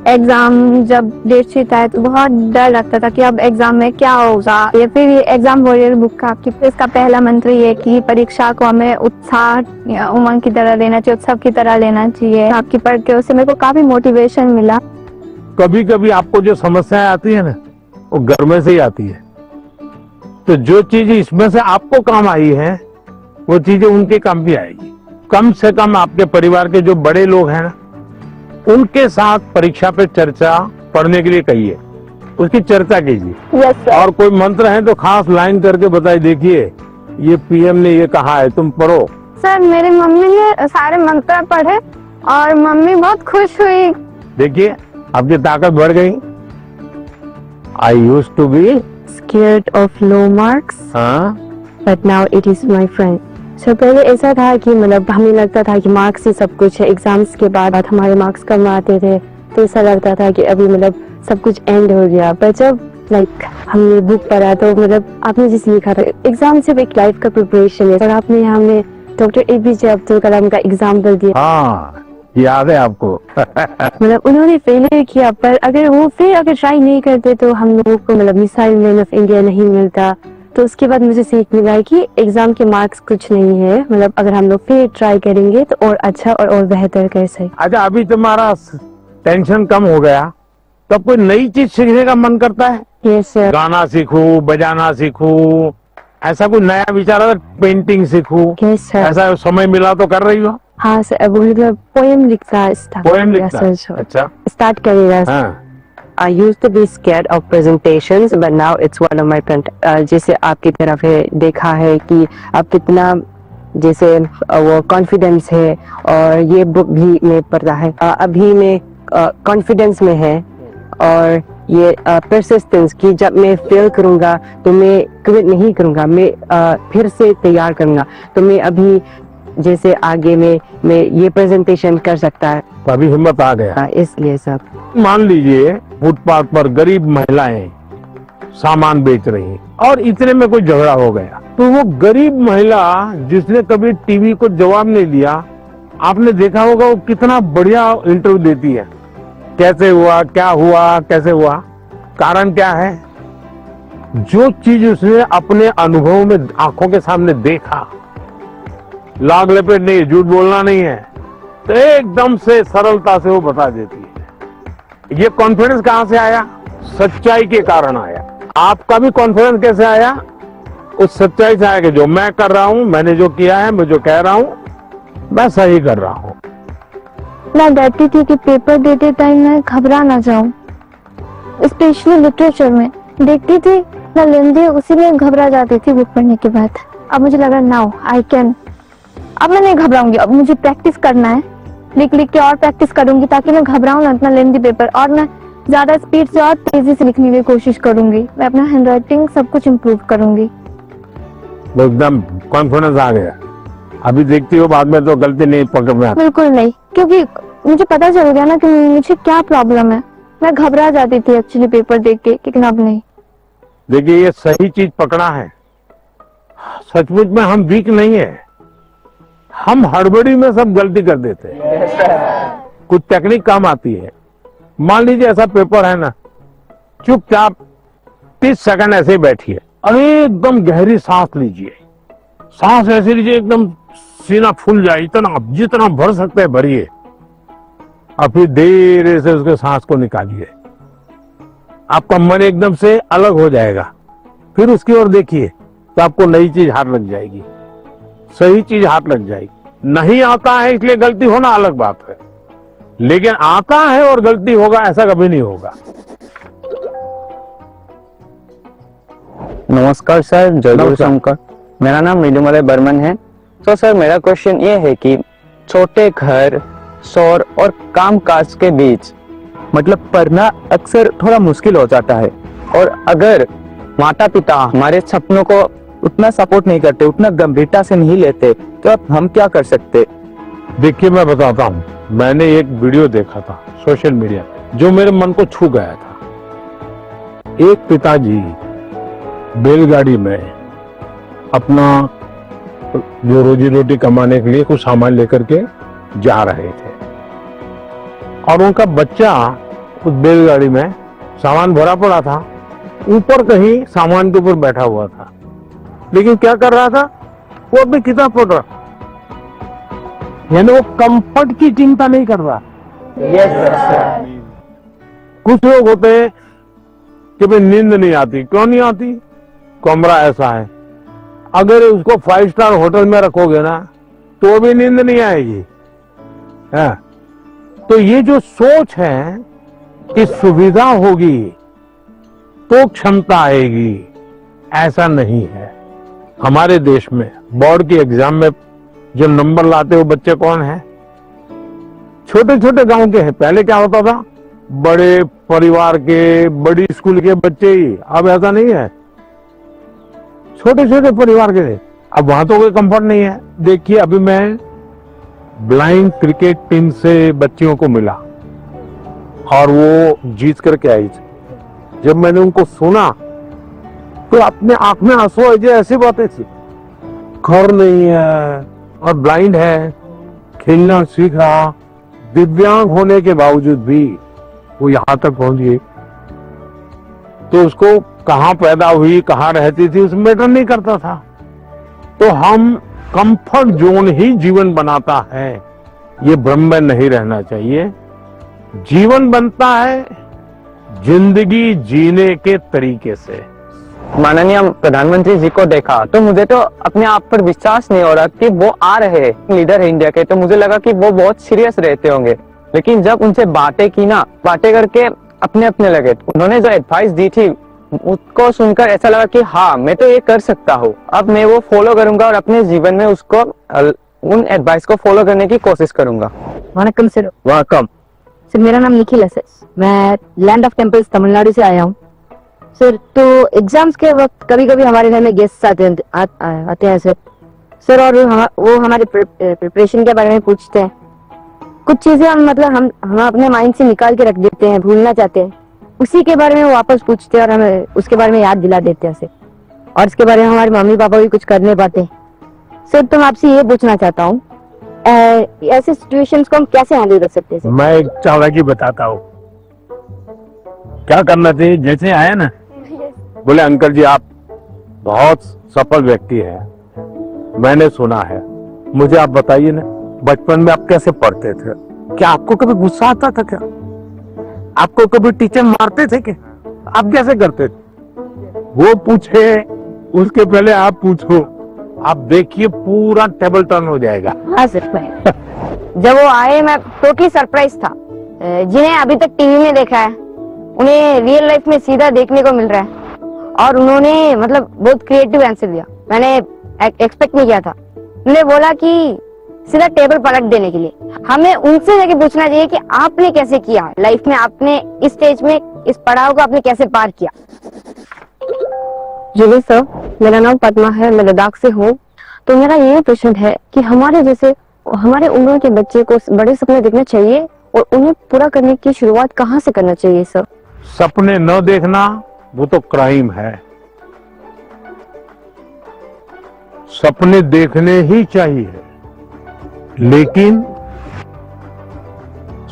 Exam जब डेट शीट आए तो बहुत डर लगता था कि अब एग्जाम में क्या होगा। ये फिर एग्जाम वॉरियर बुक का इसका पहला मंत्र ये कि परीक्षा को हमें उत्साह या उमंग की तरह लेना चाहिए, उत्सव की तरह लेना चाहिए। आपकी पढ़ के उससे मेरे को काफी मोटिवेशन मिला। कभी कभी आपको जो समस्याएं आती है ना, वो घर में से ही आती है, तो जो चीज इसमें से आपको काम आई है, वो चीजें उनके काम भी आएगी। कम से कम आपके परिवार के जो बड़े लोग हैं ना, उनके साथ परीक्षा पे चर्चा पढ़ने के लिए कहिए, उसकी चर्चा कीजिए। Yes sir. और कोई मंत्र है तो खास लाइन करके बताइए, देखिए ये पीएम ने ये कहा है, तुम पढ़ो। सर मेरी मम्मी ने सारे मंत्र पढ़े और मम्मी बहुत खुश हुई। देखिए आपकी ताकत बढ़ गई। I used to be Scared of low marks, but now it is my friend. So पहले ऐसा था कि मतलब हमें लगता था कि मार्क्स ही सब कुछ है। एग्जाम्स के बाद हमारे मार्क्स कम आते थे तो ऐसा लगता था कि अभी मतलब सब कुछ एंड हो गया। पर जब हमने बुक पढ़ा तो मतलब आपने जिस लिखा था, एग्जाम सिर्फ एक लाइफ का प्रिपरेशन है। और आपने हमें डॉक्टर एपीजे अब्दुल कलाम का एग्जाम्पल दिया। हाँ, याद है आपको। मतलब उन्होंने फेलियर किया, पर अगर वो फिर अगर ट्राई नहीं करते तो हम लोगों को मतलब मिसाइल मैन ऑफ इंडिया नहीं मिलता। तो उसके बाद मुझे सीख मिला कि एग्जाम के मार्क्स कुछ नहीं है, मतलब अगर हम लोग फिर ट्राई करेंगे तो और अच्छा और बेहतर कर सकते। अच्छा, अभी तुम्हारा टेंशन कम हो गया, तब कोई नई चीज सीखने का मन करता है? Yes sir. गाना सीखूं, बजाना सीखूं, ऐसा कोई नया विचार है? पेंटिंग सीखूं, यस सर। ऐसा समय मिला तो कर रही हो? हाँ सर, अब मतलब पोएम लिखता पोएम लिखता है? अच्छा, स्टार्ट करेगा। हाँ। I used to be scared of presentations, but now it's one of my friend. जैसे आपकी तरफ है देखा है कि आप कितना जैसे वो कॉन्फिडेंस है, और ये बुक भी मैं पढ़ रहा है। अभी मैं कॉन्फिडेंस में है, और ये परसिस्टेंस की जब मैं फेल करूंगा तो मैं क्विट नहीं करूंगा, मैं फिर से तैयार करूंगा। तो मैं अभी जैसे आगे में मैं ये प्रेजेंटेशन कर सकता है। तो अभी हिम्मत आ गया। इसलिए सब मान लीजिए फुटपाथ पर गरीब महिलाएं सामान बेच रही हैं, और इतने में कोई झगड़ा हो गया, तो वो गरीब महिला जिसने कभी टीवी को जवाब नहीं दिया, आपने देखा होगा वो कितना बढ़िया इंटरव्यू देती है। कैसे हुआ, क्या हुआ, कैसे हुआ, कारण क्या है? जो चीज उसने अपने अनुभव में आंखों के सामने देखा, लाग लपेट नहीं, झूठ बोलना नहीं है, तो एकदम से सरलता से वो बता देती है। ये कॉन्फिडेंस कहां से आया? सच्चाई के कारण आया। आपका भी कॉन्फिडेंस कैसे आया? उस सच्चाई से आया कि जो मैं कर रहा हूं, मैंने जो किया है, मैं जो कह रहा हूं, मैं सही कर रहा हूं। मैं डरती थी कि पेपर देते टाइम मैं घबरा ना जाऊं, स्पेशली लिटरेचर में देखती थी ना लेंदी, उसी में घबरा जाती थी बुक पढ़ने के बाद। अब मुझे लगा नाउ आई कैन, अब मैं नहीं घबराऊंगी, अब मुझे प्रैक्टिस करना है, लिख लिख के और प्रैक्टिस करूंगी ताकि मैं घबराऊं ना इतना लेंदी पेपर, और मैं ज्यादा स्पीड से और तेजी से लिखने की कोशिश करूंगी। मैं अपना हैंडराइटिंग सब कुछ इम्प्रूव करूंगी। वो एकदम कॉन्फिडेंस आ गया। अभी देखती हो बाद में तो गलती नहीं पकड़ में आती। बिल्कुल नहीं, क्योंकि मुझे पता चल गया ना कि मुझे क्या प्रॉब्लम है। मैं घबरा जाती थी एक्चुअली पेपर देख के, लेकिन अब नहीं। देखिए ये सही चीज पकड़ा है। सचमुच में हम वीक नहीं है, हम हड़बड़ी में सब गलती कर देते हैं। कुछ टेक्निक काम आती है। मान लीजिए ऐसा पेपर है ना, चुपचाप 30 सेकंड ऐसे ही बैठिए, अरे एकदम गहरी सांस लीजिए, सांस ऐसे लीजिए एकदम सीना फूल जाए, इतना जितना भर सकते हैं भरिए, और फिर धीरे से उसके सांस को निकालिए। आपका मन एकदम से अलग हो जाएगा। फिर उसकी ओर देखिए तो आपको नई चीज हाथ लग जाएगी, सही चीज हाथ लग जाएगी। नहीं आता है इसलिए गलती होना अलग बात है, लेकिन आता है और गलती होगा ऐसा कभी नहीं होगा। नमस्कार सर, जय गुरु नमस्कार। शंकर। मेरा नाम मृदुमलय बर्मन है। तो सर मेरा क्वेश्चन ये है कि छोटे घर, शोर और कामकाज के बीच मतलब पढ़ना अक्सर थोड़ा मुश्किल हो जाता है, और अगर माता पिता हमारे सपनों को उतना सपोर्ट नहीं करते, उतना गंभीरता से नहीं लेते, तो अब हम क्या कर सकते? देखिए मैं बताता हूँ, मैंने एक वीडियो देखा था सोशल मीडिया जो मेरे मन को छू गया था। एक पिताजी बैलगाड़ी में अपना जो रोजी रोटी कमाने के लिए कुछ सामान लेकर के जा रहे थे, और उनका बच्चा उस बैलगाड़ी में सामान भरा पड़ा था, ऊपर कहीं सामान के ऊपर बैठा हुआ था, लेकिन क्या कर रहा था, वो अपनी किताब पढ़ रहा, यानी वो कंफर्ट की चिंता नहीं कर रहा। Yes sir. कुछ लोग होते हैं कि भाई नींद नहीं आती, क्यों नहीं आती, कमरा ऐसा है, अगर उसको 5 स्टार होटल में रखोगे ना तो भी नींद नहीं आएगी है। तो ये जो सोच है कि सुविधा होगी तो क्षमता आएगी, ऐसा नहीं है। हमारे देश में बोर्ड के एग्जाम में जो नंबर लाते हो बच्चे कौन है, छोटे छोटे गांव के हैं। पहले क्या होता था, बड़े परिवार के, बड़ी स्कूल के बच्चे ही, अब ऐसा नहीं है, छोटे छोटे परिवार के। अब वहां तो कोई कंफर्ट नहीं है। देखिए अभी मैं ब्लाइंड क्रिकेट टीम से बच्चियों को मिला और वो जीत करके आई थी। जब मैंने उनको सुना तो अपने आंख में आंसू आ गए, ऐसी बातें थी, घर नहीं है और ब्लाइंड है, खेलना सीखा, दिव्यांग होने के बावजूद भी वो यहां तक पहुंच गई। तो उसको कहां पैदा हुई, कहां रहती थी, उसमें मैटर नहीं करता था। तो हम कंफर्ट जोन ही जीवन बनाता है, ये भ्रम में नहीं रहना चाहिए। जीवन बनता है जिंदगी जीने के तरीके से। माननीय प्रधानमंत्री जी को देखा तो मुझे तो अपने आप पर विश्वास नहीं हो रहा कि वो आ रहे लीडर है इंडिया के, तो मुझे लगा कि वो बहुत सीरियस रहते होंगे। लेकिन जब उनसे बातें की ना, बातें करके अपने अपने लगे, उन्होंने जो एडवाइस दी थी उसको सुनकर ऐसा लगा कि हाँ मैं तो ये कर सकता हूँ, अब मैं वो फॉलो करूंगा और अपने जीवन में उसको उन एडवाइस को फॉलो करने की कोशिश करूंगा। वनकम सर। वेलकम सर मेरा नाम निखिल है सर, मैं लैंड ऑफ टेम्पल्स तमिलनाडु से आया हूँ सर। तो एग्जाम्स के वक्त कभी कभी हमारे घर में गेस्ट आते हैं सर, और वो हमारे प्रिपरेशन के बारे में पूछते हैं। कुछ चीजें हम अपने माइंड से निकाल के रख देते हैं, भूलना चाहते हैं, उसी के बारे में वो वापस पूछते हैं और हमें उसके बारे में याद दिला देते हैं सर। और इसके बारे में हमारे मम्मी पापा भी कुछ कर नहीं पाते सर। तो मैं आपसे ये पूछना चाहता हूँ, ऐसे सिचुएशंस को हम कैसे हैंडल कर सकते हैं सर? मैं एक चालाकी बताता हूँ, क्या करना चाहिए। जैसे आया ना, बोले अंकल जी आप बहुत सफल व्यक्ति है, मैंने सुना है, मुझे आप बताइए ना बचपन में आप कैसे पढ़ते थे, क्या आपको कभी गुस्सा आता था, क्या आपको कभी टीचर मारते थे, क्या आप कैसे करते थे? वो पूछे उसके पहले आप पूछो, आप देखिए पूरा टेबल टर्न हो जाएगा। हाँ सर। जब वो आए मैं टोटली सरप्राइज था। जिन्हें अभी तक टीवी में देखा है उन्हें रियल लाइफ में सीधा देखने को मिल रहा है, और उन्होंने बहुत क्रिएटिव आंसर दिया, मैंने एक्सपेक्ट नहीं किया था। उन्होंने बोला कि सीधा टेबल पलट देने के लिए हमें उनसे जाके पूछना चाहिए कि आपने कैसे किया लाइफ में, आपने इस स्टेज में इस पड़ाव को आपने कैसे पार किया। जी सर, मेरा नाम पद्मा है, मैं लद्दाख से हूँ। तो मेरा ये प्रश्न है कि हमारे उम्र के बच्चे को बड़े सपने देखने चाहिए और उन्हें पूरा करने की शुरुआत कहाँ से करना चाहिए सर? सपने न देखना वो तो क्राइम है, सपने देखने ही चाहिए, लेकिन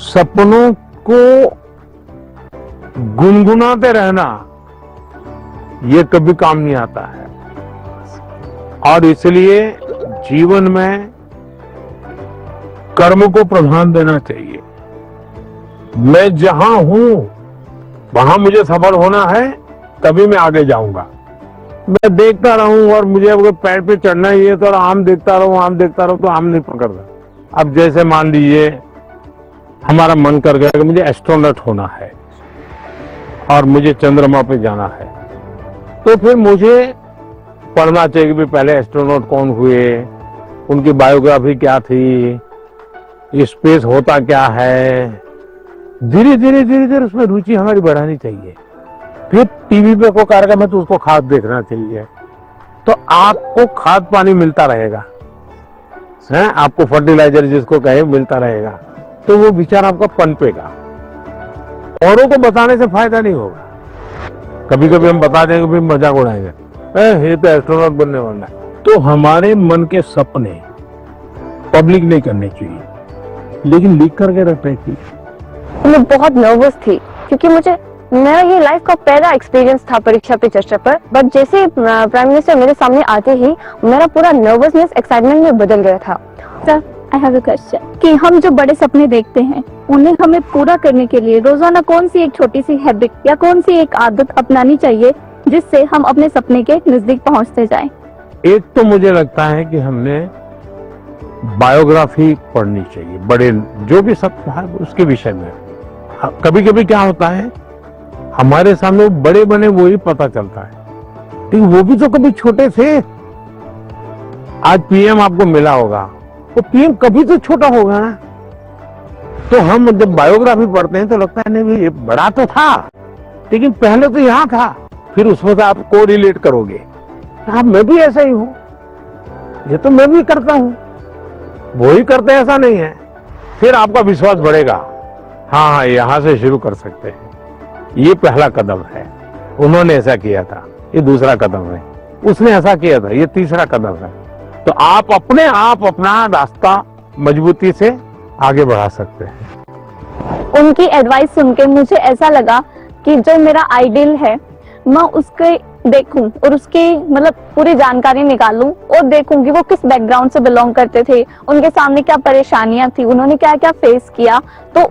सपनों को गुनगुनाते रहना ये कभी काम नहीं आता है। और इसलिए जीवन में कर्म को प्रधान देना चाहिए। मैं जहां हूं वहां मुझे सफल होना है, तभी मैं आगे जाऊंगा। मैं देखता रहूं और मुझे अगर पैर पे चढ़ना ही है तो आम देखता रहूं तो आम नहीं पकड़ता। अब जैसे मान लीजिए हमारा मन कर गया कि मुझे एस्ट्रोनॉट होना है और मुझे चंद्रमा पे जाना है, तो फिर मुझे पढ़ना चाहिए कि पहले एस्ट्रोनॉट कौन हुए, उनकी बायोग्राफी क्या थी, स्पेस होता क्या है। धीरे धीरे उसमें रुचि हमारी बढ़ानी चाहिए। फिर टीवी पे कोई कार्यक्रम है तो उसको खाद देखना चाहिए, तो आपको खाद पानी मिलता रहेगा, है आपको फर्टिलाइजर जिसको कहे मिलता रहेगा, तो वो विचार आपका पनपेगा। औरों को बताने से फायदा नहीं होगा। कभी कभी हम बता देंगे, फिर मजाक उड़ाएंगे, ये तो एस्ट्रोनॉट बनने वाला है। तो हमारे मन के सपने पब्लिक नहीं करने चाहिए, लेकिन लिख करके रखने चाहिए। मैं बहुत नर्वस थी क्योंकि मेरा ये लाइफ का पहला एक्सपीरियंस था परीक्षा पे चर्चा पर। बट जैसे प्राइम मिनिस्टर मेरे सामने आते ही मेरा पूरा नर्वसनेस एक्साइटमेंट में बदल गया था। Sir, I have a question कि हम जो बड़े सपने देखते हैं उन्हें हमें पूरा करने के लिए रोजाना कौन सी एक छोटी सी हैबिट या कौन सी एक आदत अपनानी चाहिए जिससे हम अपने सपने के नजदीक पहुंचते जाएं? एक तो मुझे लगता है कि हमने बायोग्राफी पढ़नी चाहिए, बड़े जो भी सपना है उसके विषय में। कभी कभी क्या होता है हमारे सामने बड़े बने वो ही पता चलता है, लेकिन वो भी तो कभी छोटे थे। आज पीएम आपको मिला होगा, तो पीएम कभी तो छोटा होगा ना। तो हम जब बायोग्राफी पढ़ते हैं तो लगता है नहीं ये बड़ा तो था, लेकिन पहले तो यहाँ था। फिर उसमें से आप को रिलेट करोगे, हाँ मैं भी ऐसा ही हूं, ये तो मैं भी करता हूं, वो ही करते हैं ऐसा नहीं है। फिर आपका विश्वास बढ़ेगा, हाँ यहाँ से शुरू कर सकते हैं, ये पहला कदम है। उन्होंने ऐसा किया था, ये दूसरा कदम है। उसने ऐसा किया था, ये तीसरा कदम है। तो आप अपने आप अपना रास्ता मजबूती से आगे बढ़ा सकते हैं। उनकी एडवाइस सुन के मुझे ऐसा लगा कि जो मेरा आइडियल है मैं उसके देखूं और उसकी मतलब पूरी जानकारी निकालूं और देखूं कि वो किस बैकग्राउंड से बिलोंग करते थे, उनके सामने क्या परेशानियां थी, उन्होंने क्या क्या फेस किया। तो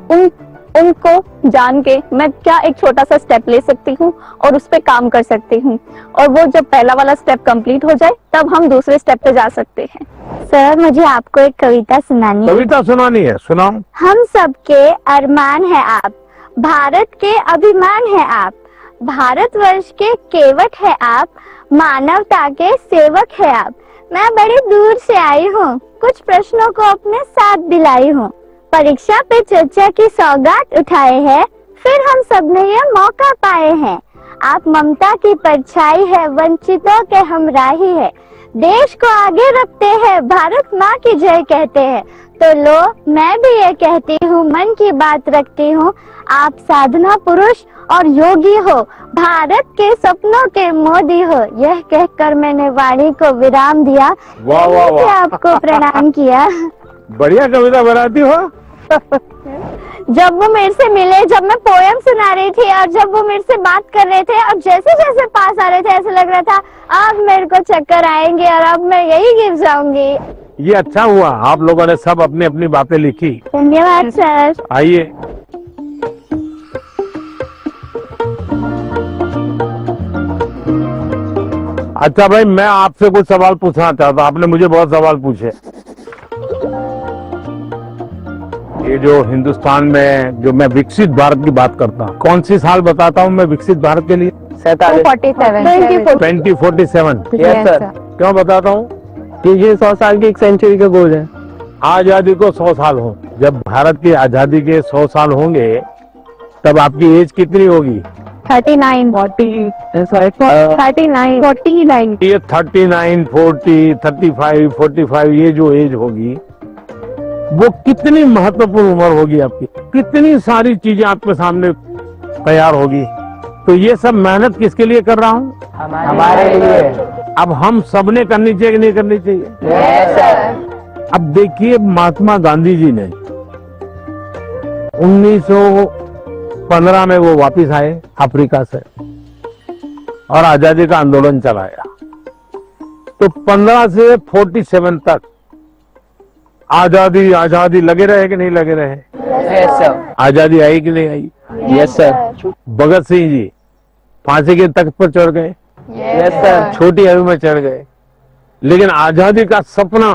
उनको जान के मैं क्या एक छोटा सा स्टेप ले सकती हूँ और उस पर काम कर सकती हूँ, और वो जब पहला वाला स्टेप कंप्लीट हो जाए तब हम दूसरे स्टेप पे जा सकते हैं। सर, मुझे आपको एक कविता सुनानी है। कविता सुनानी है? सुनाओ। हम सबके अरमान है आप, भारत के अभिमान है आप, भारतवर्ष के केवट है आप, मानवता के सेवक है आप। मैं बड़ी दूर से आई हूँ, कुछ प्रश्नों को अपने साथ दिलाई हूँ, परीक्षा पे चर्चा की सौगात उठाए हैं, फिर हम सबने ये मौका पाए हैं। आप ममता की परछाई है, वंचितों के हमराही है, देश को आगे रखते हैं, भारत माँ की जय कहते हैं। तो लो मैं भी ये कहती हूँ, मन की बात रखती हूँ, आप साधना पुरुष और योगी हो, भारत के सपनों के मोदी हो। यह कहकर मैंने वाणी को विराम दिया। वाह वाह वाह, आपको प्रणाम किया। बढ़िया कविता बनाती हो। जब वो मेरे से मिले, जब मैं पोयम सुना रही थी और जब वो मेरे से बात कर रहे थे और जैसे जैसे पास आ रहे थे ऐसा लग रहा था अब मेरे को चक्कर आएंगे और अब मैं यही गिर जाऊंगी। ये अच्छा हुआ, आप लोगों ने सब अपनी अपनी बातें लिखी। धन्यवाद सर। आइए। अच्छा भाई, मैं आपसे कुछ सवाल पूछना चाहता, आपने मुझे बहुत सवाल पूछे। ये जो हिंदुस्तान में जो मैं विकसित भारत की बात करता हूँ, कौन सी साल बताता हूँ मैं विकसित भारत के लिए? 2047। Yes sir. क्यों बताता हूँ? कि ये 100 साल की एक सेंचुरी का गोल है। आजादी को 100 साल हो, जब भारत की आजादी के 100 साल होंगे तब आपकी एज कितनी होगी? 39, 49। ये 39, 40, 35, 45 ये जो एज होगी वो कितनी महत्वपूर्ण उम्र होगी आपकी, कितनी सारी चीजें आपके सामने तैयार होगी। तो ये सब मेहनत किसके लिए कर रहा हूँ? हमारे लिए। अब हम सबने करनी चाहिए कि नहीं करनी चाहिए? अब देखिए, महात्मा गांधी जी ने 1915 में वो वापिस आए अफ्रीका से और आजादी का आंदोलन चलाया। तो 15 से 47 तक आजादी आजादी लगे रहे कि नहीं लगे रहे? Yes, sir. आजादी आई कि नहीं आई? Yes sir. भगत सिंह जी फांसी के तख्त पर चढ़ गए, यस सर। छोटी आयु में चढ़ गए, लेकिन आजादी का सपना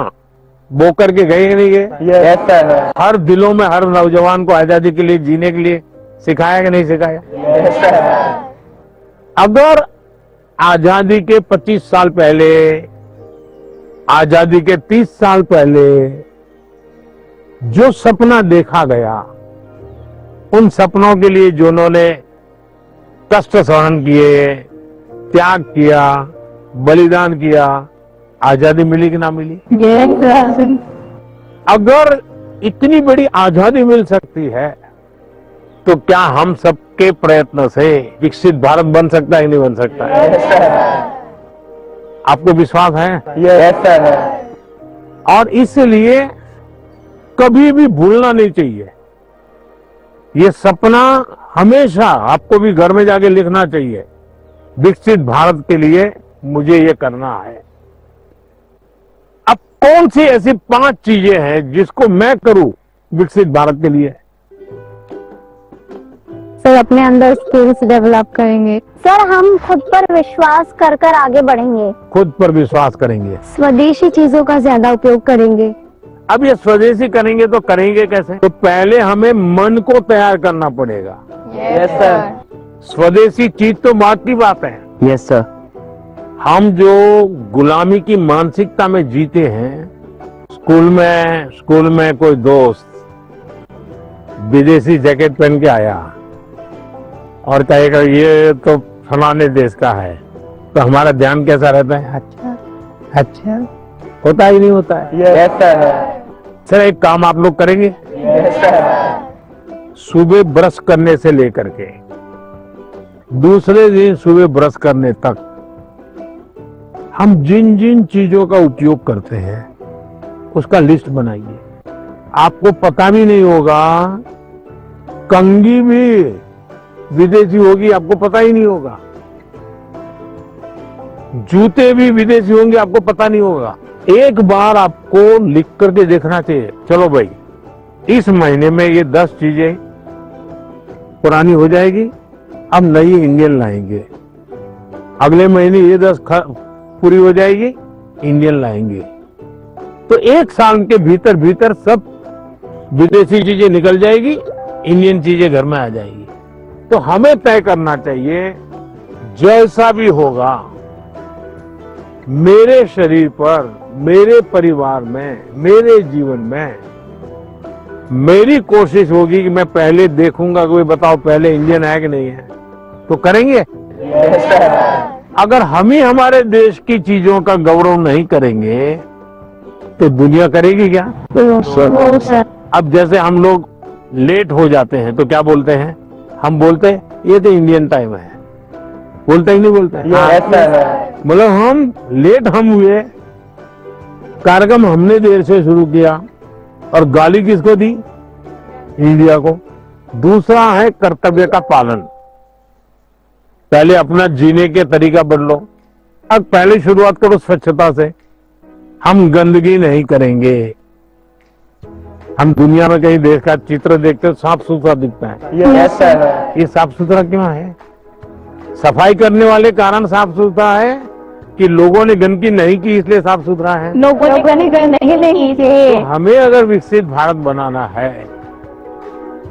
बो करके गए कि नहीं गए? Yes sir. हर दिलों में हर नौजवान को आजादी के लिए जीने के लिए सिखाया कि नहीं सिखाया? Yes sir. अगर आजादी के 25 साल पहले, आजादी के 30 साल पहले जो सपना देखा गया, उन सपनों के लिए जो उन्होंने कष्ट सहन किए, त्याग किया, बलिदान किया, आजादी मिली कि ना मिली? अगर इतनी बड़ी आजादी मिल सकती है तो क्या हम सबके प्रयत्न से विकसित भारत बन सकता है कि नहीं बन सकता है? आपको विश्वास है? Yes sir. और इसलिए कभी भी भूलना नहीं चाहिए। ये सपना हमेशा आपको भी घर में जाके लिखना चाहिए। विकसित भारत के लिए मुझे ये करना है। अब कौन सी ऐसी 5 चीजें हैं जिसको मैं करूं विकसित भारत के लिए? सर अपने अंदर स्किल्स डेवलप करेंगे। सर हम खुद पर विश्वास कर कर आगे बढ़ेंगे, खुद पर विश्वास करेंगे। स्वदेशी चीजों का ज्यादा उपयोग करेंगे। अब ये स्वदेशी करेंगे तो करेंगे कैसे? तो पहले हमें मन को तैयार करना पड़ेगा। Yes sir. स्वदेशी चीज तो बात की बात है। Yes sir. हम जो गुलामी की मानसिकता में जीते हैं, स्कूल में कोई दोस्त विदेशी जैकेट पहन के आया और कहेगा ये तो फलाने देश का है, तो हमारा ध्यान कैसा रहता है? अच्छा अच्छा, होता ही नहीं होता है। Yes sir. सर एक काम आप लोग करेंगे, यस सर। सुबह ब्रश करने से लेकर के दूसरे दिन सुबह ब्रश करने तक हम जिन जिन चीजों का उपयोग करते हैं उसका लिस्ट बनाइए। आपको पता भी नहीं होगा, कंघी भी विदेशी होगी, आपको पता ही नहीं होगा। जूते भी विदेशी होंगे, आपको पता नहीं होगा। एक बार आपको लिख करके देखना चाहिए, चलो भाई इस महीने में ये 10 चीजें पुरानी हो जाएगी, अब नई इंडियन लाएंगे। अगले महीने ये 10 पूरी हो जाएगी, इंडियन लाएंगे। तो एक साल के भीतर भीतर सब विदेशी चीजें निकल जाएगी, इंडियन चीजें घर में आ जाएगी। तो हमें तय करना चाहिए जैसा भी होगा मेरे शरीर पर, मेरे परिवार में, मेरे जीवन में, मेरी कोशिश होगी कि मैं पहले देखूंगा कि बताओ पहले इंडियन है कि नहीं है, तो करेंगे। अगर हम ही हमारे देश की चीजों का गौरव नहीं करेंगे तो दुनिया करेगी क्या? अब जैसे हम लोग लेट हो जाते हैं तो क्या बोलते हैं? हम बोलते हैं ये तो इंडियन टाइम है, बोलते ही नहीं बोलते? मतलब हम लेट हम हुए, कार्यक्रम हमने देर से शुरू किया और गाली किसको दी? इंडिया को। दूसरा है कर्तव्य का पालन। पहले अपना जीने के तरीका बदलो। अब पहले शुरुआत करो स्वच्छता से। हम गंदगी नहीं करेंगे। हम दुनिया में कहीं देश का चित्र देखते हो साफ सुथरा दिखता है। Yes sir. ये साफ सुथरा क्यों है? सफाई करने वाले कारण साफ सुथरा है कि लोगों ने गंदगी नहीं की इसलिए साफ सुथरा है? लोगों ने नहीं थे। तो हमें अगर विकसित भारत बनाना है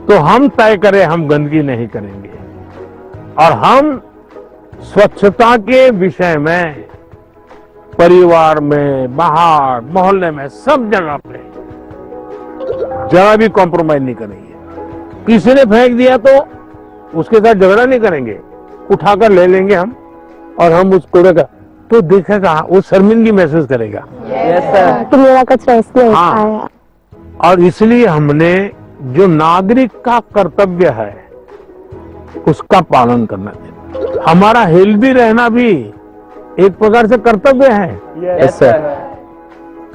तो हम तय करें हम गंदगी नहीं करेंगे और हम स्वच्छता के विषय में परिवार में, बाहर, मोहल्ले में, सब जगह पे जरा भी कॉम्प्रोमाइज नहीं करेंगे। किसी ने फेंक दिया तो उसके साथ झगड़ा नहीं करेंगे, उठाकर ले लेंगे हम और हम उस कूड़े का तो देखेगा, वो शर्मिंदगी महसूस करेगा। Yes sir. तो मेरा कचरा इसलिए हाँ। आया। और इसलिए हमने जो नागरिक का कर्तव्य है उसका पालन करना चाहिए। हमारा हेल्दी रहना भी एक प्रकार से कर्तव्य है। Yes sir.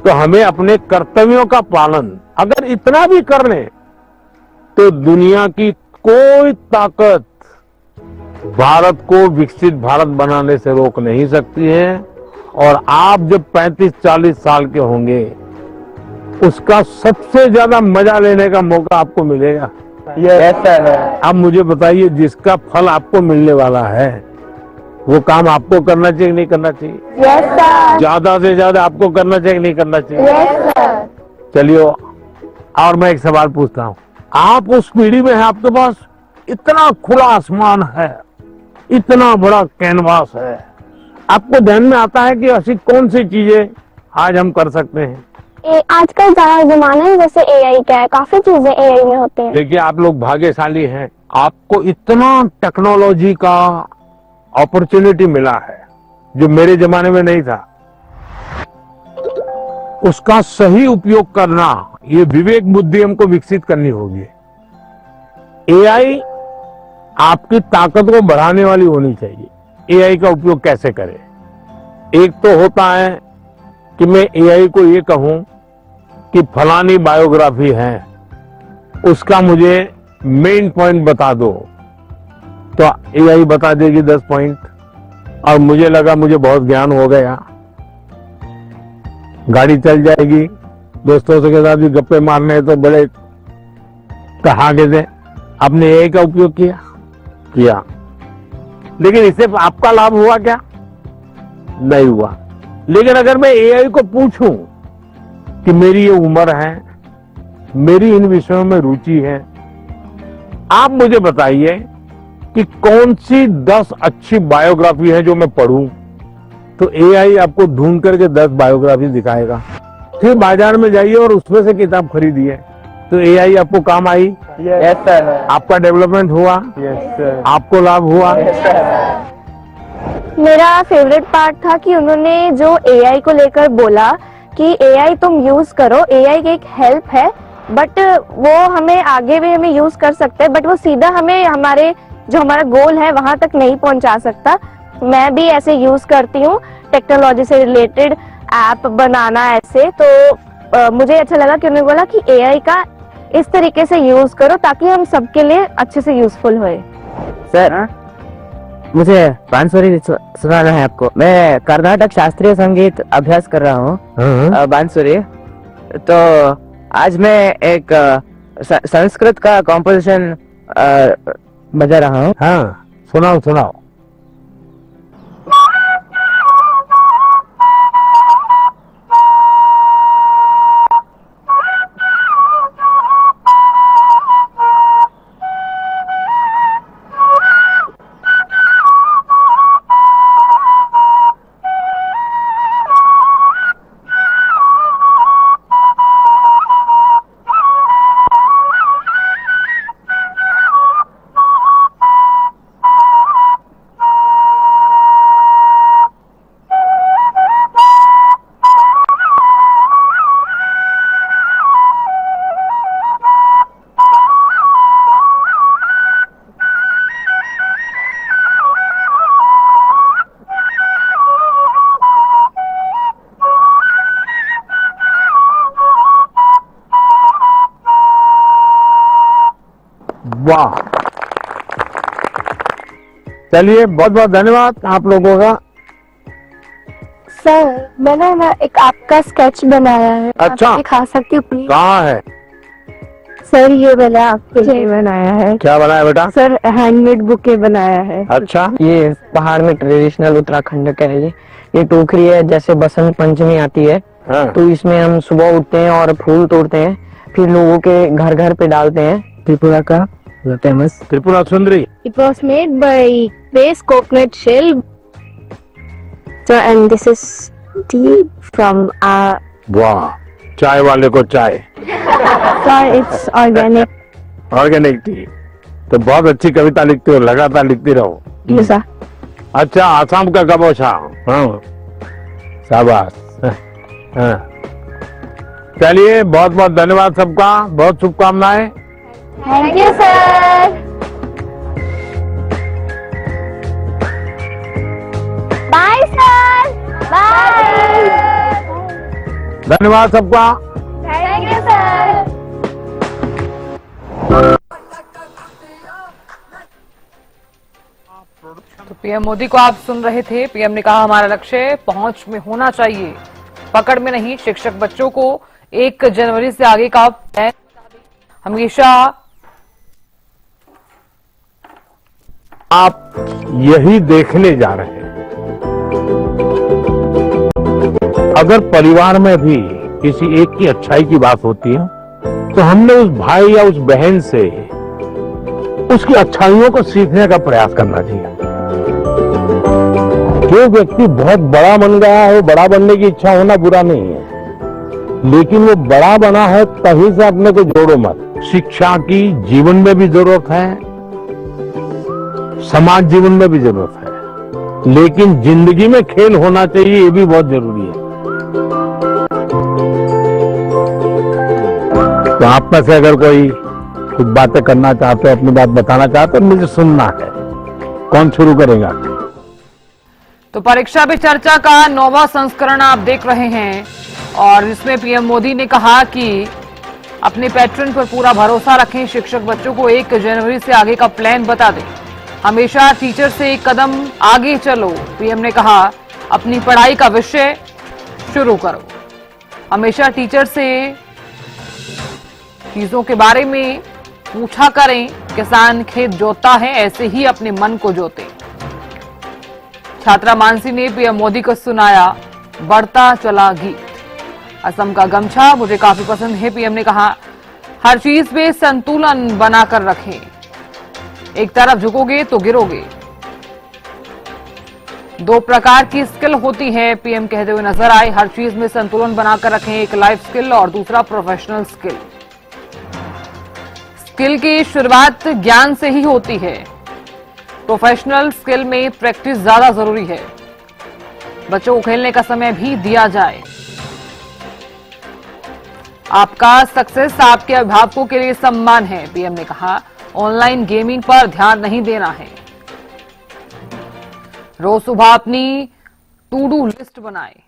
तो हमें अपने कर्तव्यों का पालन अगर इतना भी कर लें तो दुनिया की कोई ताकत भारत को विकसित भारत बनाने से रोक नहीं सकती है। और आप जब 35-40 साल के होंगे उसका सबसे ज्यादा मजा लेने का मौका आपको मिलेगा। Yes sir. अब मुझे बताइए, जिसका फल आपको मिलने वाला है वो काम आपको करना चाहिए कि नहीं करना चाहिए? Yes sir. ज्यादा से ज्यादा आपको करना चाहिए कि नहीं करना चाहिए? Yes sir. चलिए, और मैं एक सवाल पूछता हूँ। आप उस पीढ़ी में हैं, आपके पास इतना खुला आसमान है, इतना बड़ा कैनवास है, आपको ध्यान में आता है कि ऐसी कौन सी चीजें आज हम कर सकते हैं? आजकल ज्यादा जमाना है, जैसे एआई का है, काफी चीजें एआई में होती हैं। देखिए, आप लोग भाग्यशाली हैं, आपको इतना टेक्नोलॉजी का अपॉर्चुनिटी मिला है जो मेरे जमाने में नहीं था। उसका सही उपयोग करना, ये विवेक बुद्धि हमको विकसित करनी होगी। एआई आपकी ताकत को बढ़ाने वाली होनी चाहिए। एआई का उपयोग कैसे करें? एक तो होता है कि मैं एआई को ये कहूं कि फलानी बायोग्राफी है, उसका मुझे मेन पॉइंट बता दो, तो एआई बता देगी 10 पॉइंट, और मुझे लगा मुझे बहुत ज्ञान हो गया, गाड़ी चल जाएगी, दोस्तों के साथ भी गप्पे मारने हैं तो बड़े कहागे थे। आपने एआई का उपयोग किया, लेकिन इससे आपका लाभ हुआ क्या? नहीं हुआ। लेकिन अगर मैं एआई को पूछूं कि मेरी ये उम्र है, मेरी इन विषयों में रुचि है, आप मुझे बताइए कि कौन सी 10 अच्छी बायोग्राफी है जो मैं पढ़ूं, तो एआई आपको ढूंढ करके 10 बायोग्राफी दिखाएगा। फिर बाजार में जाइए और उसमें से किताब खरीदिए, तो एआई आपको काम आई। Yes sir. आपका डेवलपमेंट हुआ, यस सर। आपको लाभ हुआ। मेरा फेवरेट पार्ट था कि उन्होंने जो एआई को लेकर बोला कि एआई तुम यूज करो, एआई एक हेल्प है, बट वो हमें आगे भी हमें यूज कर सकते हैं, बट वो सीधा हमें हमारे जो हमारा गोल है वहां तक नहीं पहुंचा सकता। मैं भी ऐसे यूज करती हूँ टेक्नोलॉजी से रिलेटेड ऐप बनाना ऐसे, तो मुझे अच्छा लगा कि उन्होंने बोला कि एआई का इस तरीके से यूज करो ताकि हम सबके लिए अच्छे से यूजफुल होए। सर, मुझे बांसुरी सुनाना है आपको। मैं कर्नाटक शास्त्रीय संगीत अभ्यास कर रहा हूँ, बांसुरी। तो आज मैं एक संस्कृत का कॉम्पोजिशन बजा रहा हूँ। हाँ, सुनाओ। वाह, चलिए, बहुत बहुत धन्यवाद आप लोगों का। सर, मैंने ना एक आपका स्केच बनाया है, अच्छा। आप दिखा सकती हूँ प्लीज? कहाँ है? सर, ये मैंने आपके लिए बनाया है। क्या बनाया बेटा? सर, हैंडमेड बुके बनाया है। अच्छा, ये पहाड़ में ट्रेडिशनल उत्तराखंड का है। ये टोकरी है, जैसे बसंत पंचमी आती है हाँ। तो इसमें हम सुबह उठते हैं और फूल तोड़ते हैं, फिर लोगों के घर घर पे डालते हैं। त्रिपुरा का famous Tripura Sundari. It was made by base coconut shell. So, and this is tea from our. वाह, चाय वाले को चाय, Sir, it's organic. Organic T. तो बहुत अच्छी कविता लिखते हो, लगातार लिखती रहो। Yes, sir. अच्छा, आसाम का कबोशा। हाँ, शाबाश। हाँ। चलिए, बहुत बहुत धन्यवाद सबका, बहुत शुभकामनाएं। Thank you, sir. Bye, sir. Bye. धन्यवाद सबका। Thank you, sir. तो पीएम मोदी को आप सुन रहे थे। पीएम ने कहा हमारा लक्ष्य पहुंच में होना चाहिए, पकड़ में नहीं। शिक्षक बच्चों को 1 जनवरी से आगे का हमेशा आप यही देखने जा रहे हैं। अगर परिवार में भी किसी एक की अच्छाई की बात होती है तो हमने उस भाई या उस बहन से उसकी अच्छाइयों को सीखने का प्रयास करना चाहिए। जो व्यक्ति बहुत बड़ा बन गया है, बड़ा बनने की इच्छा होना बुरा नहीं है, लेकिन वो बड़ा बना है तभी से अपने को जोड़ो मत। शिक्षा की जीवन में भी जरूरत है, समाज जीवन में भी जरूरत है, लेकिन जिंदगी में खेल होना चाहिए, ये भी बहुत जरूरी है। तो आप में से अगर कोई कुछ बातें करना चाहते हो, अपनी बात बताना चाहते हो, मुझे सुनना है। कौन शुरू करेगा? तो परीक्षा पे चर्चा का 9वां संस्करण आप देख रहे हैं और इसमें पीएम मोदी ने कहा कि अपने पैटर्न पर पूरा भरोसा रखें। शिक्षक बच्चों को 1 जनवरी से आगे का प्लान बता दें। हमेशा टीचर से एक कदम आगे चलो। पीएम ने कहा अपनी पढ़ाई का विषय शुरू करो। हमेशा टीचर से चीजों के बारे में पूछा करें। किसान खेत जोतता है, ऐसे ही अपने मन को जोते। छात्रा मानसी ने पीएम मोदी को सुनाया बढ़ता चला गीत। असम का गमछा मुझे काफी पसंद है। पीएम ने कहा हर चीज में संतुलन बनाकर रखें। एक तरफ झुकोगे तो गिरोगे। 2 प्रकार की स्किल होती है, पीएम कहते हुए नजर आए। हर चीज में संतुलन बनाकर रखें, एक लाइफ स्किल और दूसरा प्रोफेशनल स्किल। स्किल की शुरुआत ज्ञान से ही होती है। प्रोफेशनल स्किल में प्रैक्टिस ज्यादा जरूरी है। बच्चों को खेलने का समय भी दिया जाए। आपका सक्सेस आपके अभिभावकों के लिए सम्मान है। पीएम ने कहा ऑनलाइन गेमिंग पर ध्यान नहीं देना है। रोज सुबह अपनी टू डू लिस्ट बनाएं।